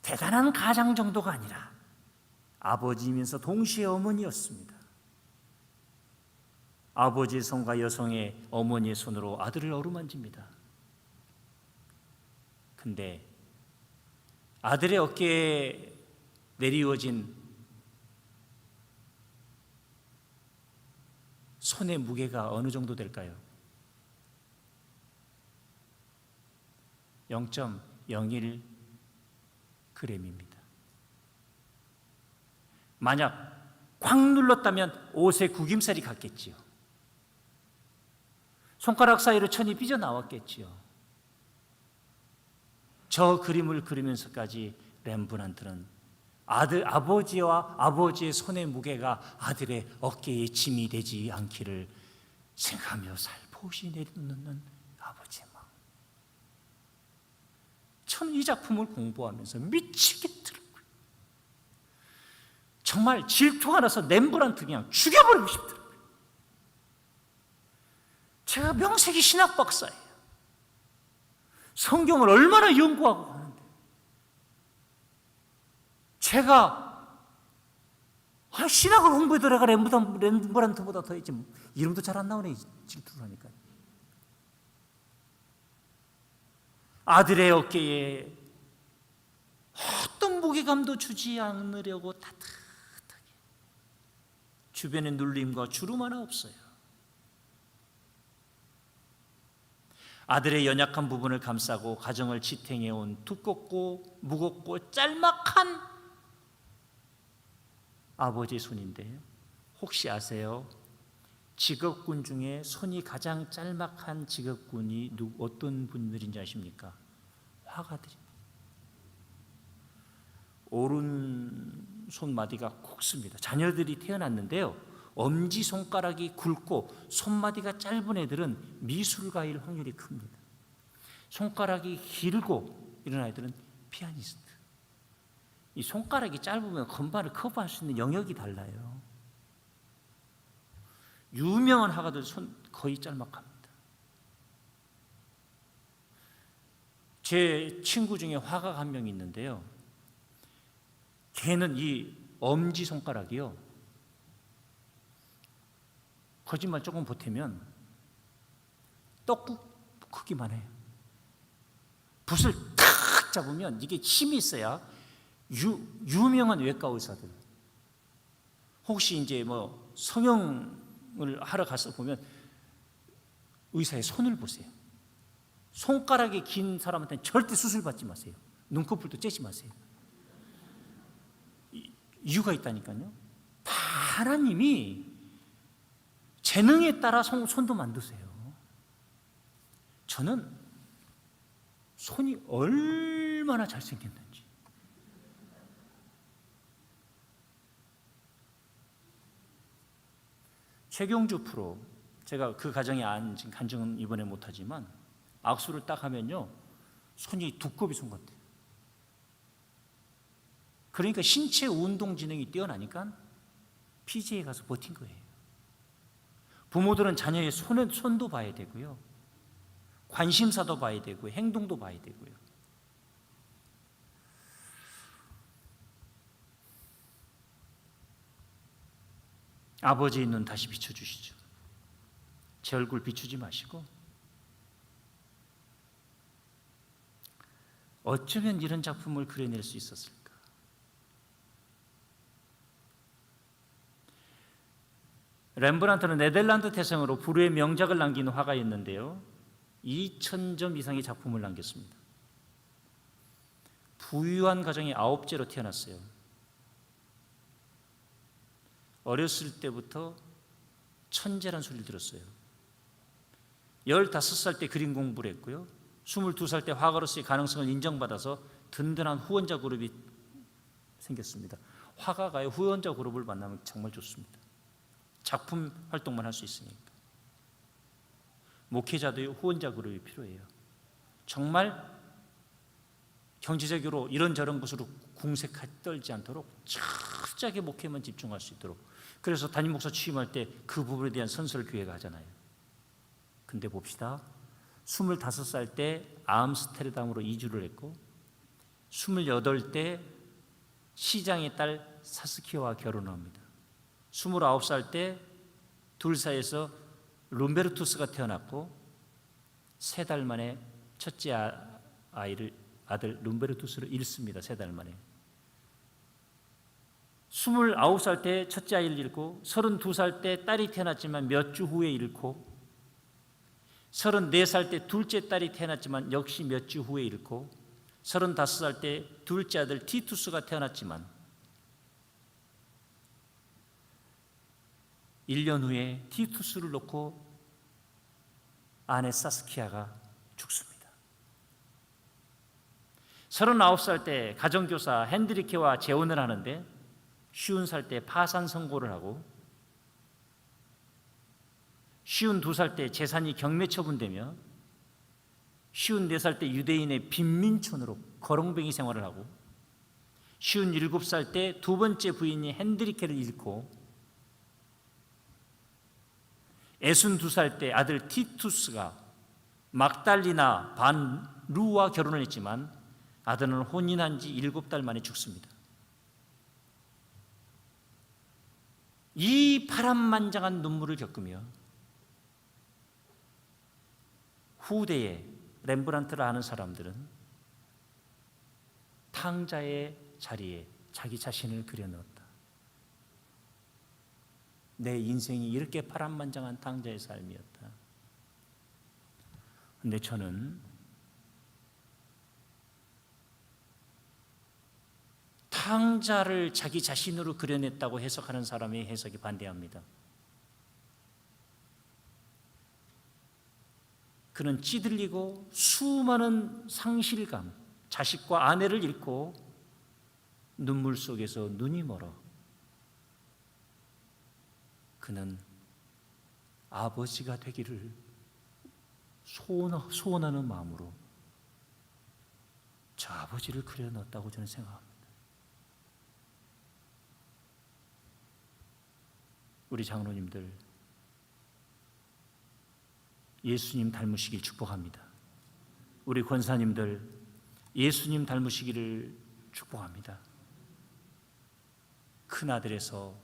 대단한 가장 정도가 아니라 아버지이면서 동시에 어머니였습니다. 아버지의 손과 여성의 어머니의 손으로 아들을 어루만집니다. 근데 아들의 어깨에 내리워진 손의 무게가 어느 정도 될까요? 0.01g입니다. 만약 꽉 눌렀다면 옷에 구김살이 갔겠지요. 손가락 사이로 천이 삐져나왔겠지요. 저 그림을 그리면서까지 렘브란트는 아버지와 아버지의 손의 무게가 아들의 어깨에 짐이 되지 않기를 생각하며 살포시 내려놓는 아버지의 마음. 저는 이 작품을 공부하면서 미치겠더라고요. 정말 질투가 나서 렘브란트 그냥 죽여버리고 싶더라고요. 제가 명색이 신학 박사예요. 성경을 얼마나 연구하고 하는데 제가 신학을 공부해 들어가 렘브란트보다 더 있지 이름도 잘 안 나오네. 질투를 하니까. 아들의 어깨에 어떤 무게감도 주지 않으려고 따뜻하게, 주변에 눌림과 주름 하나 없어요. 아들의 연약한 부분을 감싸고 가정을 지탱해온 두껍고 무겁고 짤막한 아버지의 손인데, 혹시 아세요? 직업군 중에 손이 가장 짤막한 직업군이 어떤 분들인지 아십니까? 화가들입니다. 오른 손마디가 굵습니다. 자녀들이 태어났는데요, 엄지손가락이 굵고 손마디가 짧은 애들은 미술가일 확률이 큽니다. 손가락이 길고 이런 아이들은 피아니스트. 이 손가락이 짧으면 건반을 커버할 수 있는 영역이 달라요. 유명한 화가들 손 거의 짤막합니다. 제 친구 중에 화가가 한 명 있는데요, 걔는 이 엄지손가락이요, 거짓말 조금 보태면 떡국 크기만 해요. 붓을 탁 잡으면 이게 힘이 있어야 유명한 외과 의사들, 혹시 이제 뭐 성형을 하러 가서 보면 의사의 손을 보세요. 손가락이 긴 사람한테는 절대 수술 받지 마세요. 눈꺼풀도 째지 마세요. 이유가 있다니까요. 다 하나님이 재능에 따라 손도 만드세요. 저는 손이 얼마나 잘생겼는지. 최경주 프로, 제가 그 가정에 간증은 이번에 못하지만 악수를 딱 하면요, 손이 두꺼비 손 같아요. 그러니까 신체 운동 지능이 뛰어나니까 PG에 가서 버틴 거예요. 부모들은 자녀의 손도 봐야 되고요, 관심사도 봐야 되고, 행동도 봐야 되고요. 아버지의 눈 다시 비춰주시죠. 제 얼굴 비추지 마시고, 어쩌면 이런 작품을 그려낼 수 있었을까? 렘브란트는 네덜란드 태생으로 불후의 명작을 남긴 화가였는데요, 2000점 이상의 작품을 남겼습니다. 부유한 가정의 9째로 태어났어요. 어렸을 때부터 천재란 소리를 들었어요. 15살 때 그림 공부를 했고요, 22살 때 화가로서의 가능성을 인정받아서 든든한 후원자 그룹이 생겼습니다. 화가가의 후원자 그룹을 만나면 정말 좋습니다. 작품 활동만 할 수 있으니까. 목회자도의 후원자 그룹이 필요해요. 정말 경제적으로 이런저런 것으로 궁색하게 떨지 않도록 철저하게 목회만 집중할 수 있도록. 그래서 담임 목사 취임할 때 그 부분에 대한 선서를 교회가 하잖아요. 근데 봅시다. 25살 때 암스테르담으로 이주를 했고, 28때 시장의 딸 사스키와 결혼합니다. 29살 때 둘 사이에서 룸베르투스가 태어났고, 3달 만에 첫째 아들 룸베르투스를 잃습니다. 3달 만에. 29살 때 첫째 아이를 잃고, 32살 때 딸이 태어났지만 몇 주 후에 잃고, 34살 때 둘째 딸이 태어났지만 역시 몇 주 후에 잃고, 35살 때 둘째 아들 티투스가 태어났지만 1년 후에 티투스를 놓고 아내 사스키아가 죽습니다. 39살 때 가정교사 핸드리케와 재혼을 하는데 50살 때 파산 선고를 하고, 52살 때 재산이 경매 처분되며 54살 때 유대인의 빈민촌으로 거렁뱅이 생활을 하고, 57살 때 두 번째 부인이 핸드리케를 잃고, 62살 때 아들 티투스가 막달리나 반 루와 결혼을 했지만 아들은 혼인한 지 7달 만에 죽습니다. 이 파란만장한 눈물을 겪으며 후대에 렘브란트를 아는 사람들은 탕자의 자리에 자기 자신을 그려넣었다. 내 인생이 이렇게 파란만장한 탕자의 삶이었다. 근데 저는 탕자를 자기 자신으로 그려냈다고 해석하는 사람의 해석에 반대합니다. 그는 찌들리고 수많은 상실감, 자식과 아내를 잃고 눈물 속에서 눈이 멀어 그는 아버지가 되기를 소원하는 마음으로 저 아버지를 그려넣었다고 저는 생각합니다. 우리 장로님들 예수님 닮으시길 축복합니다. 우리 권사님들 예수님 닮으시기를 축복합니다. 큰아들에서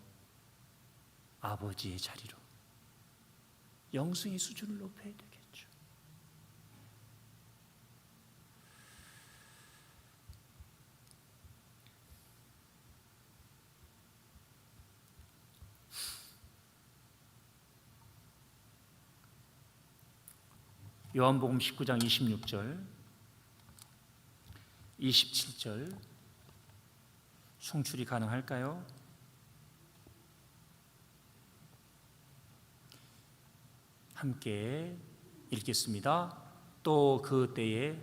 아버지의 자리로 영성의 수준을 높여야 되겠죠. 요한복음 19장 26절 27절 송출이 가능할까요? 함께 읽겠습니다. 또 그 때에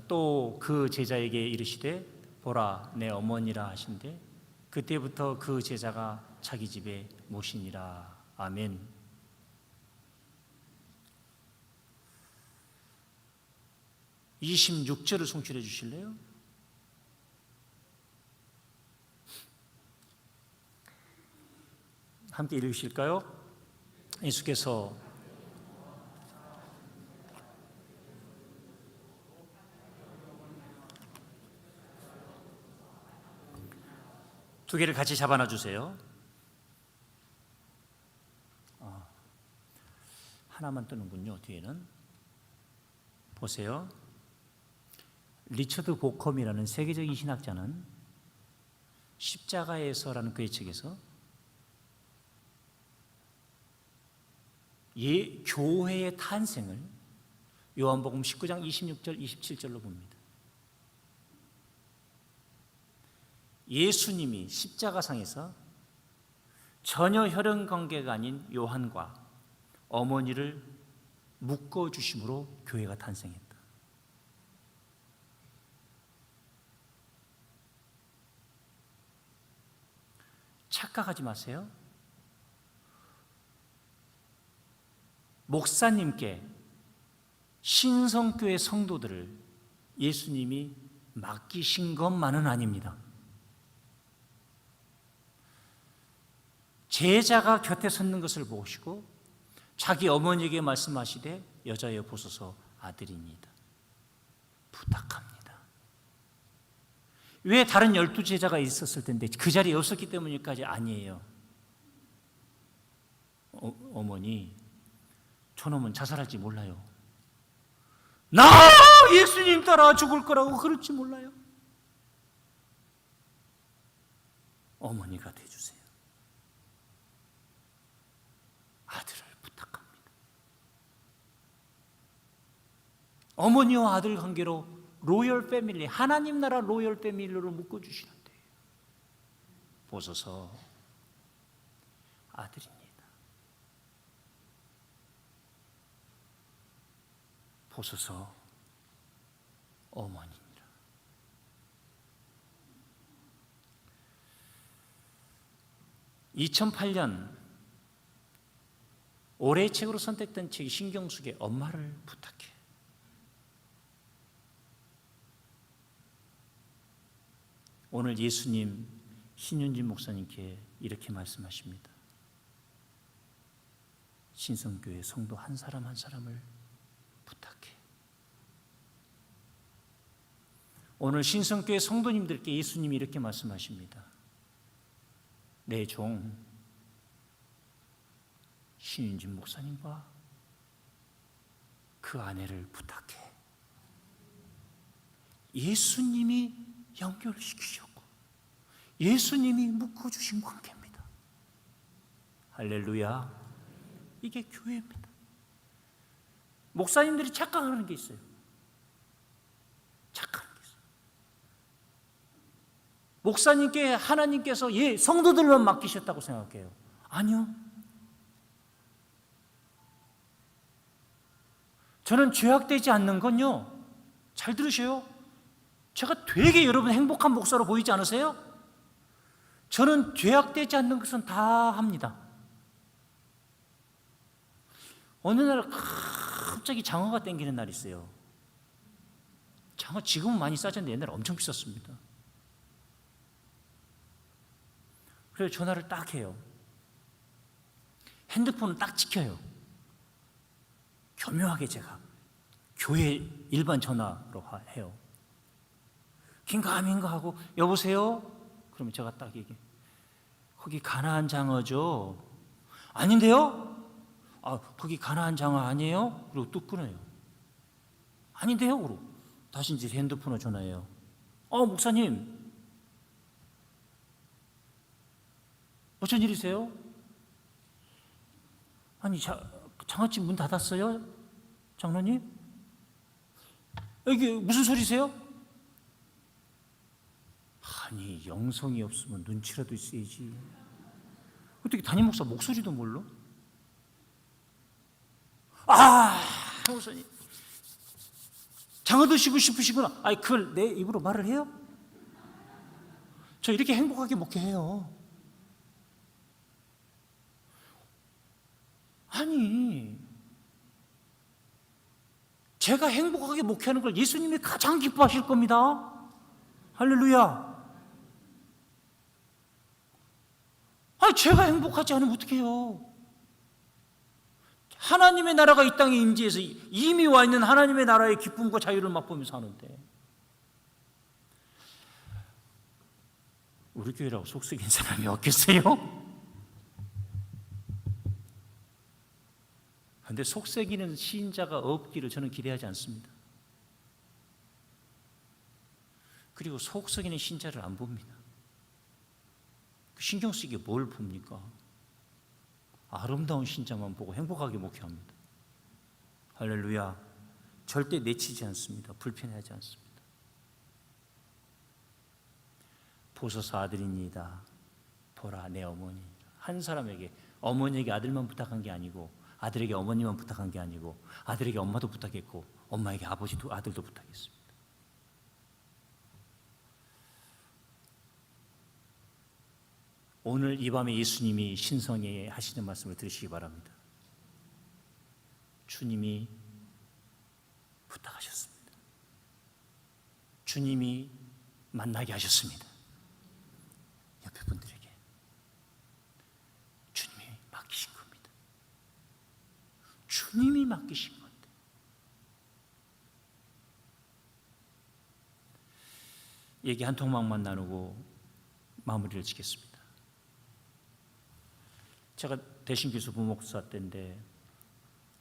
또 그 제자에게 이르시되 보라 내 어머니라 하신대 그때부터 그 제자가 자기 집에 모시니라. 아멘. (26절을) 송출해 주실래요? 함께 읽으실까요? 예수께서 두 개를 같이 잡아놔 주세요. 하나만 뜨는군요. 뒤에는 보세요. 리처드 보컴이라는 세계적인 신학자는 십자가에서라는 그의 책에서 교회의 탄생을 요한복음 19장 26절 27절로 봅니다. 예수님이 십자가상에서 전혀 혈연 관계가 아닌 요한과 어머니를 묶어주심으로 교회가 탄생했다. 착각하지 마세요. 목사님께 신성교회 성도들을 예수님이 맡기신 것만은 아닙니다. 제자가 곁에 섰는 것을 보시고 자기 어머니에게 말씀하시되 여자여 보소서 아들입니다. 부탁합니다. 왜 다른 12제자가 있었을 텐데 그 자리에 없었기 때문일까지? 아니에요. 어머니, 저놈은 자살할지 몰라요. 나 예수님 따라 죽을 거라고 그럴지 몰라요. 어머니가 돼주세요. 아들을 부탁합니다. 어머니와 아들 관계로 로열 패밀리, 하나님 나라 로열 패밀리로 묶어주시는데 보소서 아들입니다. 보소서 어머니입니다. (2008년) 올해의 책으로 선택된 책이 신경숙의 엄마를 부탁해. 오늘 예수님 신윤진 목사님께 이렇게 말씀하십니다. 신성교회 성도 한 사람 한 사람을 부탁해. 오늘 신성교회 성도님들께 예수님이 이렇게 말씀하십니다. 내 종 신윤진 목사님과 그 아내를 부탁해. 예수님이 연결시키셨고 예수님이 묶어주신 관계입니다. 할렐루야. 이게 교회입니다. 목사님들이 착각하는 게 있어요. 착각하는 게 있어요. 목사님께 하나님께서 성도들만 맡기셨다고 생각해요. 아니요. 저는 죄악되지 않는 건요, 잘 들으셔요. 제가 되게 여러분 행복한 목사로 보이지 않으세요? 저는 죄악되지 않는 것은 다 합니다. 어느 날 갑자기 장어가 땡기는 날이 있어요. 장어 지금은 많이 싸졌는데 옛날에 엄청 비쌌습니다. 그래서 전화를 딱 해요. 핸드폰을 딱 지켜요. 교묘하게 제가 교회 일반 전화로 해요. 긴가민가 하고 여보세요? 그러면 제가 딱 얘기해. 거기 가나안 장어죠? 아닌데요? 거기 가나안 장어 아니에요? 그리고 뚝 끊어요. 아닌데요? 그러고 다시 이제 핸드폰으로 전화해요. 목사님 어쩐 일이세요? 아니 장어집 문 닫았어요? 장로님? 여기 무슨 소리세요? 아니 영성이 없으면 눈치라도 있어야지. 어떻게 담임 목사 목소리도 몰라? 목사님 장어 드시고 싶으시구나. 아니 그걸 내 입으로 말을 해요? 저 이렇게 행복하게 목회해요. 아니 제가 행복하게 목회하는 걸 예수님이 가장 기뻐하실 겁니다. 할렐루야. 아니 제가 행복하지 않으면 어떡해요? 하나님의 나라가 이 땅에 임재해서 이미 와 있는 하나님의 나라의 기쁨과 자유를 맛보면서 사는데 우리 교회라고 속썩인 사람이 없겠어요? 그런데 속썩이는 신자가 없기를 저는 기대하지 않습니다. 그리고 속썩이는 신자를 안 봅니다. 신경 쓰기에 뭘 봅니까? 아름다운 신자만 보고 행복하게 목회합니다. 할렐루야. 절대 내치지 않습니다. 불편해하지 않습니다. 보소서 아들이니이다. 보라 내 어머니. 한 사람에게 어머니에게 아들만 부탁한 게 아니고 아들에게 어머니만 부탁한 게 아니고 아들에게 엄마도 부탁했고 엄마에게 아버지도 아들도 부탁했습니다. 오늘 이 밤에 예수님이 신성에 하시는 말씀을 들으시기 바랍니다. 주님이 부탁하셨습니다. 주님이 만나게 하셨습니다. 옆에 분들에게 주님이 맡기신 겁니다. 주님이 맡기신 건데 얘기 한 통막만 나누고 마무리를 짓겠습니다. 제가 대신교수 부목사 때인데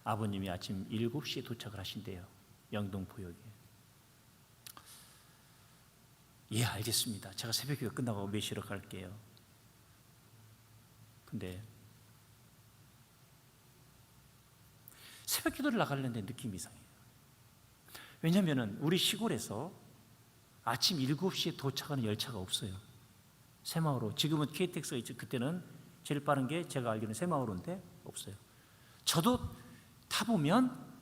아버님이 아침 7시에 도착을 하신대요. 영동포역에. 예, 알겠습니다. 제가 새벽기도 끝나고 몇 시로 갈게요. 근데 새벽기도를 나가려는데 느낌이 이상해요. 왜냐하면 우리 시골에서 아침 7시에 도착하는 열차가 없어요. 새마을호. 지금은 KTX가 있죠. 그때는 제일 빠른 게 제가 알기로는 새마을호인데 없어요. 저도 타보면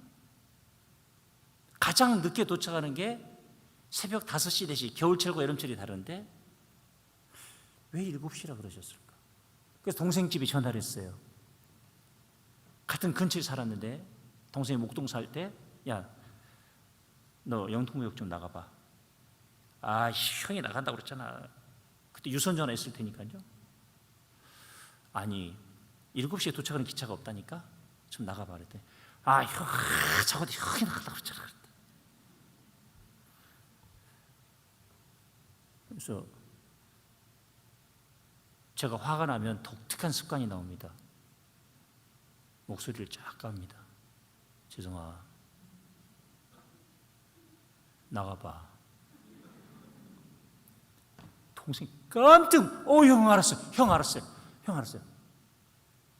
가장 늦게 도착하는 게 새벽 5시, 4시, 겨울철과 여름철이 다른데 왜 7시라 그러셨을까? 그래서 동생 집에 전화를 했어요. 같은 근처에 살았는데 동생이 목동 살 때 야, 너 영통구역 좀 나가봐. 형이 나간다고 그랬잖아. 그때 유선 전화 했을 테니까요. 아니 7시에 도착하는 기차가 없다니까 좀 나가봐 그랬더니 저거 형이 나간다고 그랬잖아. 그래서 제가 화가 나면 독특한 습관이 나옵니다. 목소리를 쫙 깝니다. 죄송아 나가봐. 동생 깜짝 형 알았어요. 형 알았어요. 형 알았어요.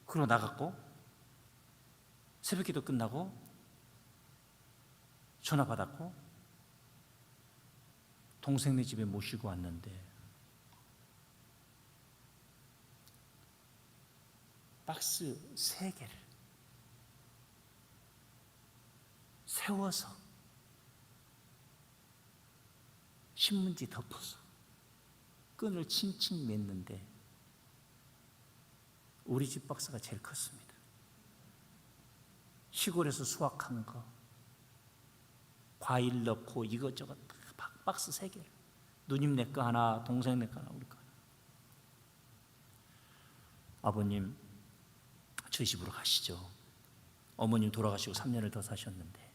그러고 나갔고 새벽기도 끝나고 전화 받았고 동생네 집에 모시고 왔는데 박스 3개를 세워서 신문지 덮어서 끈을 칭칭 맸는데 우리 집 박스가 제일 컸습니다. 시골에서 수확한 거 과일 넣고 이것저것 박스 3개, 누님 내 거 하나, 동생 내 거 하나, 우리 거 하나. 아버님 저희 집으로 가시죠. 어머님 돌아가시고 3년을 더 사셨는데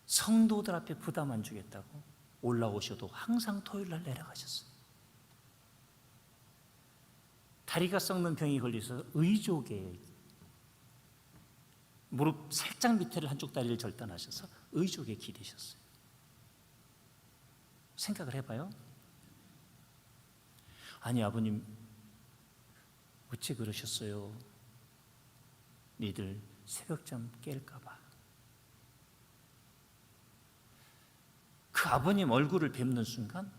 성도들 앞에 부담 안 주겠다고 올라오셔도 항상 토요일 날 내려가셨어요. 다리가 썩는 병이 걸려서 의족에 무릎 살짝 밑에를 한쪽 다리를 절단하셔서 의족에 기대셨어요. 생각을 해봐요. 아니 아버님 어째 그러셨어요? 니들 새벽잠 깰까 봐. 그 아버님 얼굴을 뵙는 순간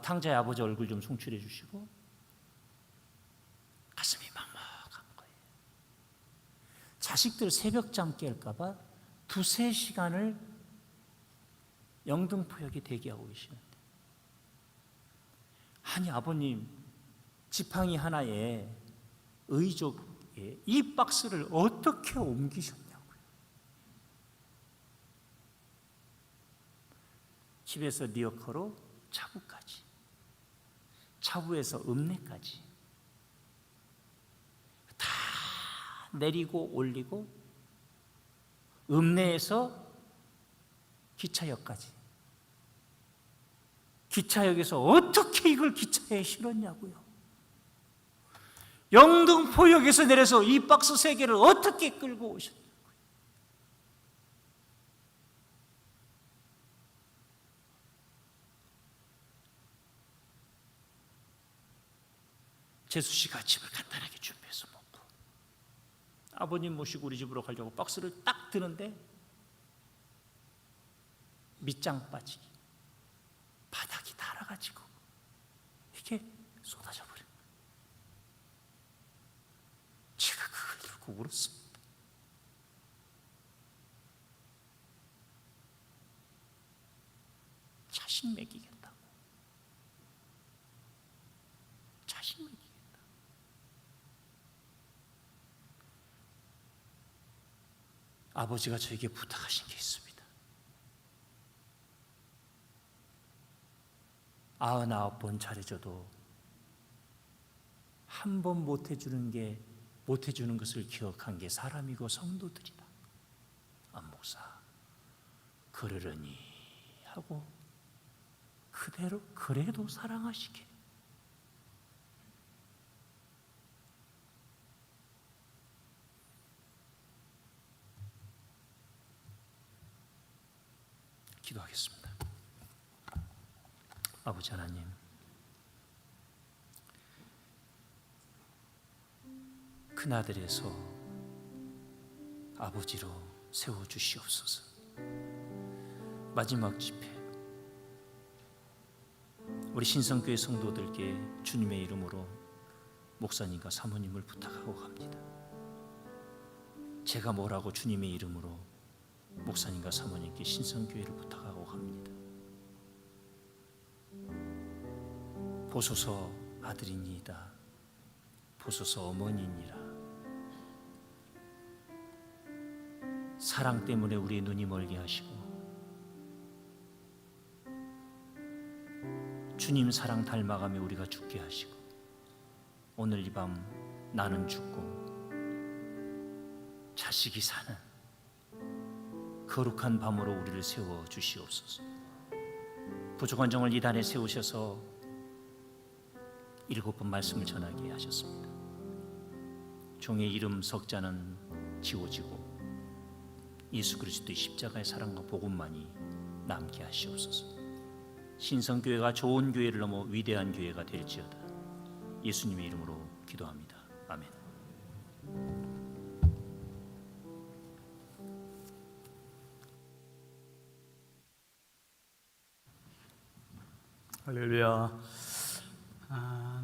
탕자의 아버지 얼굴 좀 송출해 주시고 가슴이 막막한 거예요. 자식들 새벽잠 깰까 봐 2-3시간을 영등포역에 대기하고 계시는데 아니 아버님 지팡이 하나에 의족에 이 박스를 어떻게 옮기셨냐고요. 집에서 리어커로 차부까지, 차부에서 읍내까지 다 내리고 올리고 읍내에서 기차역까지, 기차역에서 어떻게 이걸 기차에 실었냐고요. 영등포역에서 내려서 이 박스 3개를 어떻게 끌고 오셨냐고요. 재수 씨가 집을 간단하게 준비해서 먹고 아버님 모시고 우리 집으로 가려고 박스를 딱 드는데 밑장 빠지기, 바닥이 닳아가지고 이게 쏟아져 버린 거예요. 제가 그걸 들고 울었습니다. 자식 먹이겠다고. 자식 먹이겠다. 아버지가 저에게 부탁하신 게 있습니다. 99번 잘해줘도 한 번 못해주는 것을 기억한 게 사람이고 성도들이다. 안 목사 그러려니 하고 그대로 그래도 사랑하시게. 기도하겠습니다. 아버지 하나님, 큰아들에서 아버지로 세워주시옵소서. 마지막 집회 우리 신성교회 성도들께 주님의 이름으로 목사님과 사모님을 부탁하고 갑니다. 제가 뭐라고 주님의 이름으로 목사님과 사모님께 신성교회를 부탁하고 갑니다. 보소서 아들이니이다. 보소서 어머니니라. 사랑 때문에 우리의 눈이 멀게 하시고 주님 사랑 닮아가며 우리가 죽게 하시고 오늘 이 밤 나는 죽고 자식이 사는 거룩한 밤으로 우리를 세워 주시옵소서. 부족한 정을 이 단에 세우셔서 7번 말씀을 전하게 하셨습니다. 종의 이름 석자는 지워지고 예수 그리스도의 십자가의 사랑과 복음만이 남게 하시옵소서. 신성교회가 좋은 교회를 넘어 위대한 교회가 될지어다. 예수님의 이름으로 기도합니다. 아멘. 할렐루야.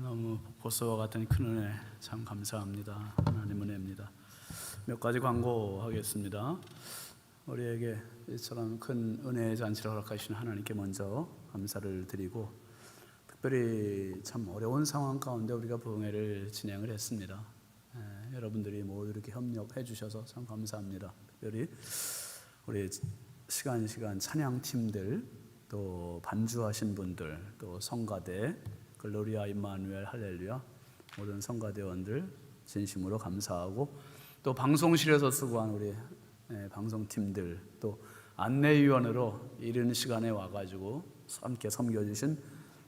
너무 복보서와 같은 큰 은혜 참 감사합니다. 하나님 은혜입니다. 몇 가지 광고하겠습니다. 우리에게 이처럼 큰 은혜의 잔치를 허락하신 하나님께 먼저 감사를 드리고, 특별히 참 어려운 상황 가운데 우리가 부흥회를 진행을 했습니다. 여러분들이 모두 이렇게 협력해 주셔서 참 감사합니다. 특별히 우리 시간 찬양팀들, 또 반주하신 분들, 또 성가대 글로리아 임마누엘 할렐루야 모든 성가대원들 진심으로 감사하고, 또 방송실에서 수고한 우리 방송팀들, 또 안내위원으로 이른 시간에 와가지고 함께 섬겨주신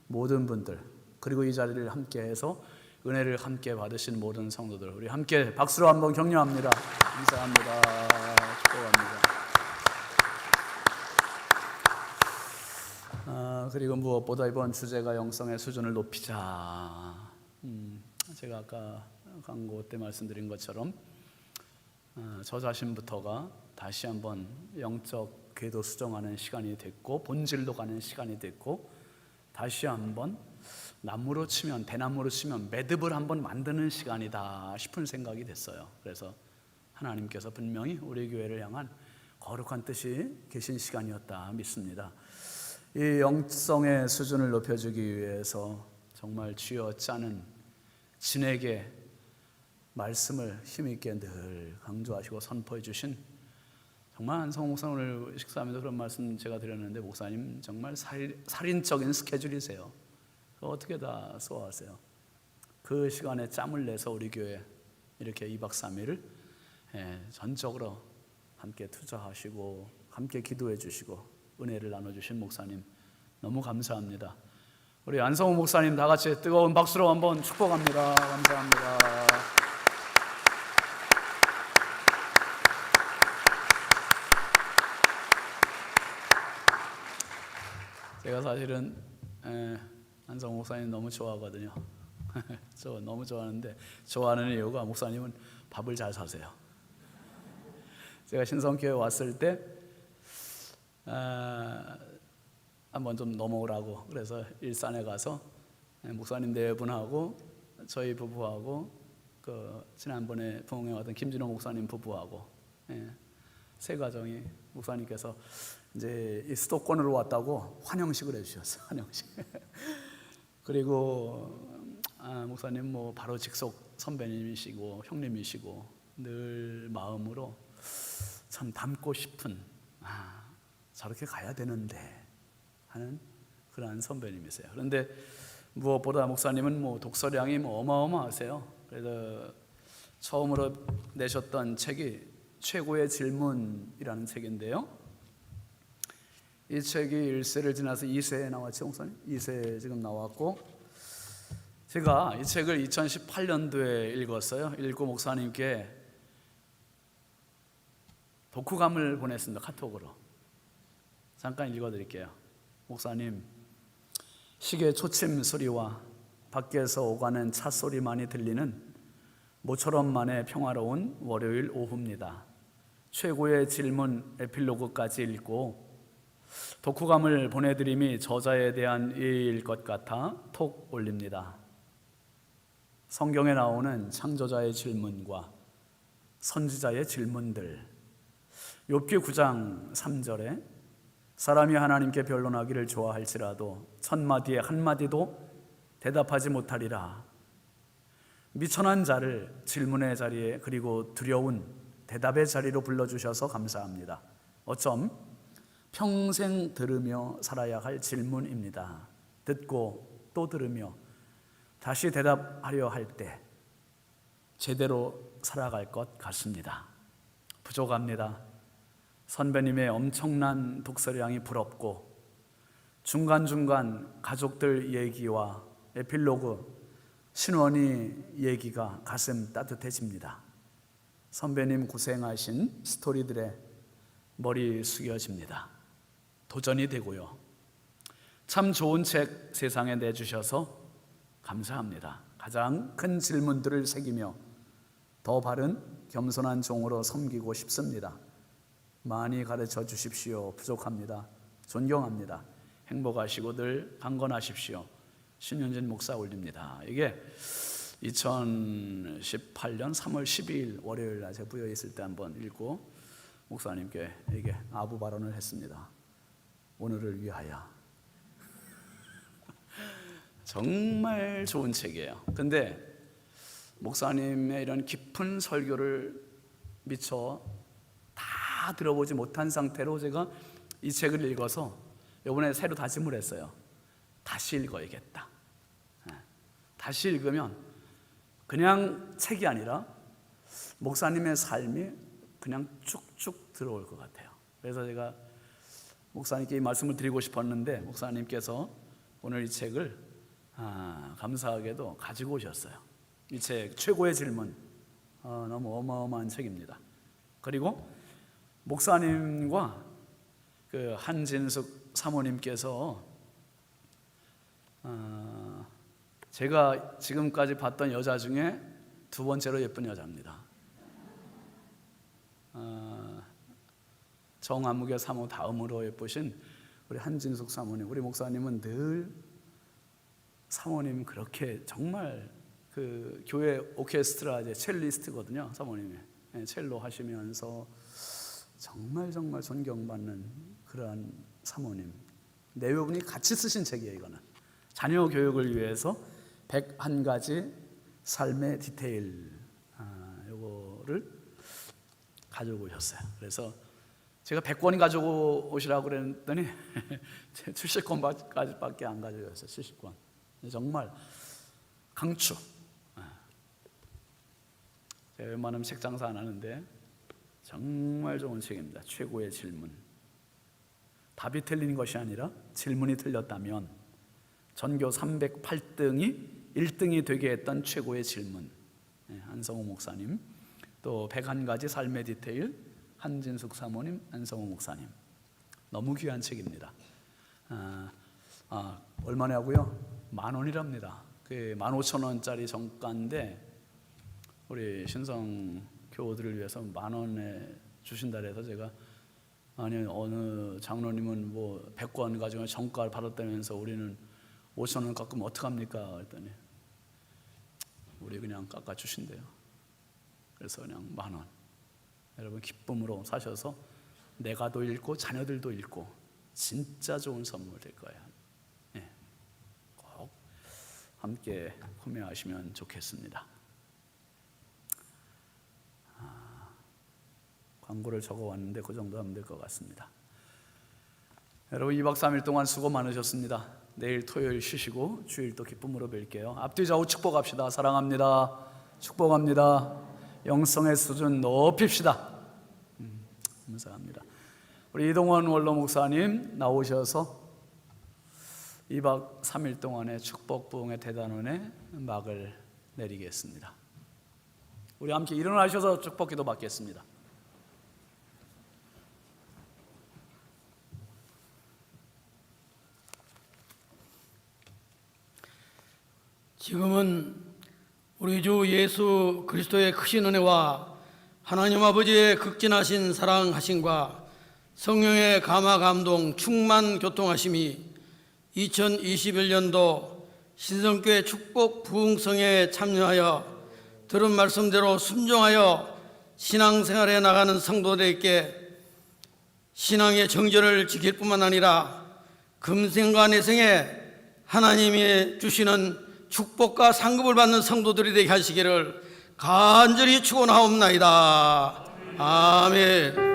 모든 분들, 그리고 이 자리를 함께해서 은혜를 함께 받으신 모든 성도들, 우리 함께 박수로 한번 격려합니다. 감사합니다. 축복합니다. 그리고 무엇보다 이번 주제가 영성의 수준을 높이자. 제가 아까 광고 때 말씀드린 것처럼 저 자신부터가 다시 한번 영적 궤도 수정하는 시간이 됐고, 본질로 가는 시간이 됐고, 다시 한번 나무로 치면, 대나무로 치면 매듭을 한번 만드는 시간이다 싶은 생각이 됐어요. 그래서 하나님께서 분명히 우리 교회를 향한 거룩한 뜻이 계신 시간이었다 믿습니다. 이 영성의 수준을 높여주기 위해서 정말 쥐어 짜는 진에게 말씀을 힘있게 늘 강조하시고 선포해 주신, 정말 한성호 목사 오늘 식사하면서 그런 말씀 제가 드렸는데, 목사님 정말 살인적인 스케줄이세요. 어떻게 다 소화하세요? 그 시간에 짬을 내서 우리 교회 이렇게 2박 3일을 전적으로 함께 투자하시고 함께 기도해 주시고 은혜를 나눠주신 목사님 너무 감사합니다. 우리 안성호 목사님 다 같이 뜨거운 박수로 한번 축복합니다. 감사합니다. 제가 사실은 안성호 목사님 너무 좋아하거든요. 저 너무 좋아하는데, 좋아하는 이유가 목사님은 밥을 잘 사세요. 제가 신성교회 왔을 때 한번 좀 넘어오라고 그래서 일산에 가서 목사님 네 분하고 저희 부부하고 그 지난번에 부흥회 왔던 김진호 목사님 부부하고 세 가정이 목사님께서 이제 이 수도권으로 왔다고 환영식을 해주셨어요. 환영식. 그리고 목사님 뭐 바로 직속 선배님이시고 형님이시고 늘 마음으로 참 닮고 싶은, 저렇게 가야 되는데 하는 그러한 선배님이세요. 그런데 무엇보다 목사님은 뭐 독서량이 뭐 어마어마하세요. 그래서 처음으로 내셨던 책이 최고의 질문이라는 책인데요, 이 책이 1세를 지나서 2세에 나왔죠. 목사님 2세에 지금 나왔고, 제가 이 책을 2018년도에 읽었어요. 읽고 목사님께 독후감을 보냈습니다. 카톡으로. 잠깐 읽어드릴게요. 목사님, 시계 초침 소리와 밖에서 오가는 차 소리만이 들리는 모처럼만의 평화로운 월요일 오후입니다. 최고의 질문 에필로그까지 읽고 독후감을 보내드림이 저자에 대한 예의일 것 같아 톡 올립니다. 성경에 나오는 창조자의 질문과 선지자의 질문들, 욥기 9장 3절에 사람이 하나님께 변론하기를 좋아할지라도 천마디에 한마디도 대답하지 못하리라. 미천한 자를 질문의 자리에, 그리고 두려운 대답의 자리로 불러주셔서 감사합니다. 어쩜 평생 들으며 살아야 할 질문입니다. 듣고 또 들으며 다시 대답하려 할 때 제대로 살아갈 것 같습니다. 부족합니다. 선배님의 엄청난 독서량이 부럽고 중간중간 가족들 얘기와 에필로그, 신원이 얘기가 가슴 따뜻해집니다. 선배님 고생하신 스토리들에 머리 숙여집니다. 도전이 되고요. 참 좋은 책 세상에 내주셔서 감사합니다. 가장 큰 질문들을 새기며 더 바른 겸손한 종으로 섬기고 싶습니다. 많이 가르쳐 주십시오. 부족합니다. 존경합니다. 행복하시고 늘 강건하십시오. 신윤진 목사 올립니다. 이게 2018년 3월 12일 월요일 날 제가 부여에 있을 때 한번 읽고 목사님께 이게 아부 발언을 했습니다. 오늘을 위하여. 정말 좋은 책이에요. 근데 목사님의 이런 깊은 설교를 미처 다 들어보지 못한 상태로 제가 이 책을 읽어서 이번에 새로 다짐을 했어요. 다시 읽어야겠다. 다시 읽으면 그냥 책이 아니라 목사님의 삶이 그냥 쭉쭉 들어올 것 같아요. 그래서 제가 목사님께 이 말씀을 드리고 싶었는데 목사님께서 오늘 이 책을 감사하게도 가지고 오셨어요. 이 책 최고의 질문, 너무 어마어마한 책입니다. 그리고 목사님과 그 한진숙 사모님께서 제가 지금까지 봤던 여자 중에 두 번째로 예쁜 여자입니다. 정아무개 사모 다음으로 예쁘신 우리 한진숙 사모님, 우리 목사님은 늘 사모님 그렇게 정말 그 교회 오케스트라 이제 첼리스트거든요. 사모님이 첼로 하시면서 정말 존경받는 그러한 사모님. 내용이 같이 쓰신 책이에요. 이거는 자녀 교육을 위해서 101가지 삶의 디테일 요거를 가지고 오셨어요. 그래서 제가 100권이 가지고 오시라고 그랬더니 70권까지밖에 안 가지고 왔어요. 70권. 정말 강추. 제가 웬만하면 책 장사 안 하는데 정말 좋은 책입니다. 최고의 질문. 답이 틀린 것이 아니라 질문이 틀렸다면 전교 308등이 1등이 되게 했던 최고의 질문. 한성호 목사님, 또 101가지 삶의 디테일 한진숙 사모님, 한성호 목사님. 너무 귀한 책입니다. 얼마냐고요? 10,000원이랍니다. 그 15,000원짜리 정가인데 우리 신성 교우들을 위해서 10,000원에 주신다 그래서 제가 아니 어느 장로님은 뭐 100권 가지고 정가를 받았다면서 우리는 5,000원 깎으면 어떡합니까? 그랬더니 우리 그냥 깎아 주신대요. 그래서 그냥 10,000원. 여러분 기쁨으로 사셔서 내가도 읽고 자녀들도 읽고 진짜 좋은 선물 될 거예요. 네. 꼭 함께 구매하시면 좋겠습니다. 광고를 적어왔는데 그 정도 하면 될 것 같습니다. 여러분 2박 3일 동안 수고 많으셨습니다. 내일 토요일 쉬시고 주일 또 기쁨으로 뵐게요. 앞뒤 좌우 축복합시다. 사랑합니다. 축복합니다. 영성의 수준 높입시다. 감사합니다. 우리 이동원 원로 목사님 나오셔서 2박 3일 동안의 축복 부흥의 대단원에 막을 내리겠습니다. 우리 함께 일어나셔서 축복 기도 받겠습니다. 지금은 우리 주 예수 그리스도의 크신 은혜와 하나님 아버지의 극진하신 사랑하심과 성령의 감화 감동 충만 교통하심이 2021년도 신성교회 축복 부흥성에 참여하여 들은 말씀대로 순종하여 신앙생활에 나가는 성도들에게 신앙의 정절을 지킬 뿐만 아니라 금생과 내생에 하나님이 주시는 축복과 상급을 받는 성도들이 되게 하시기를 간절히 축원하옵나이다. 아멘.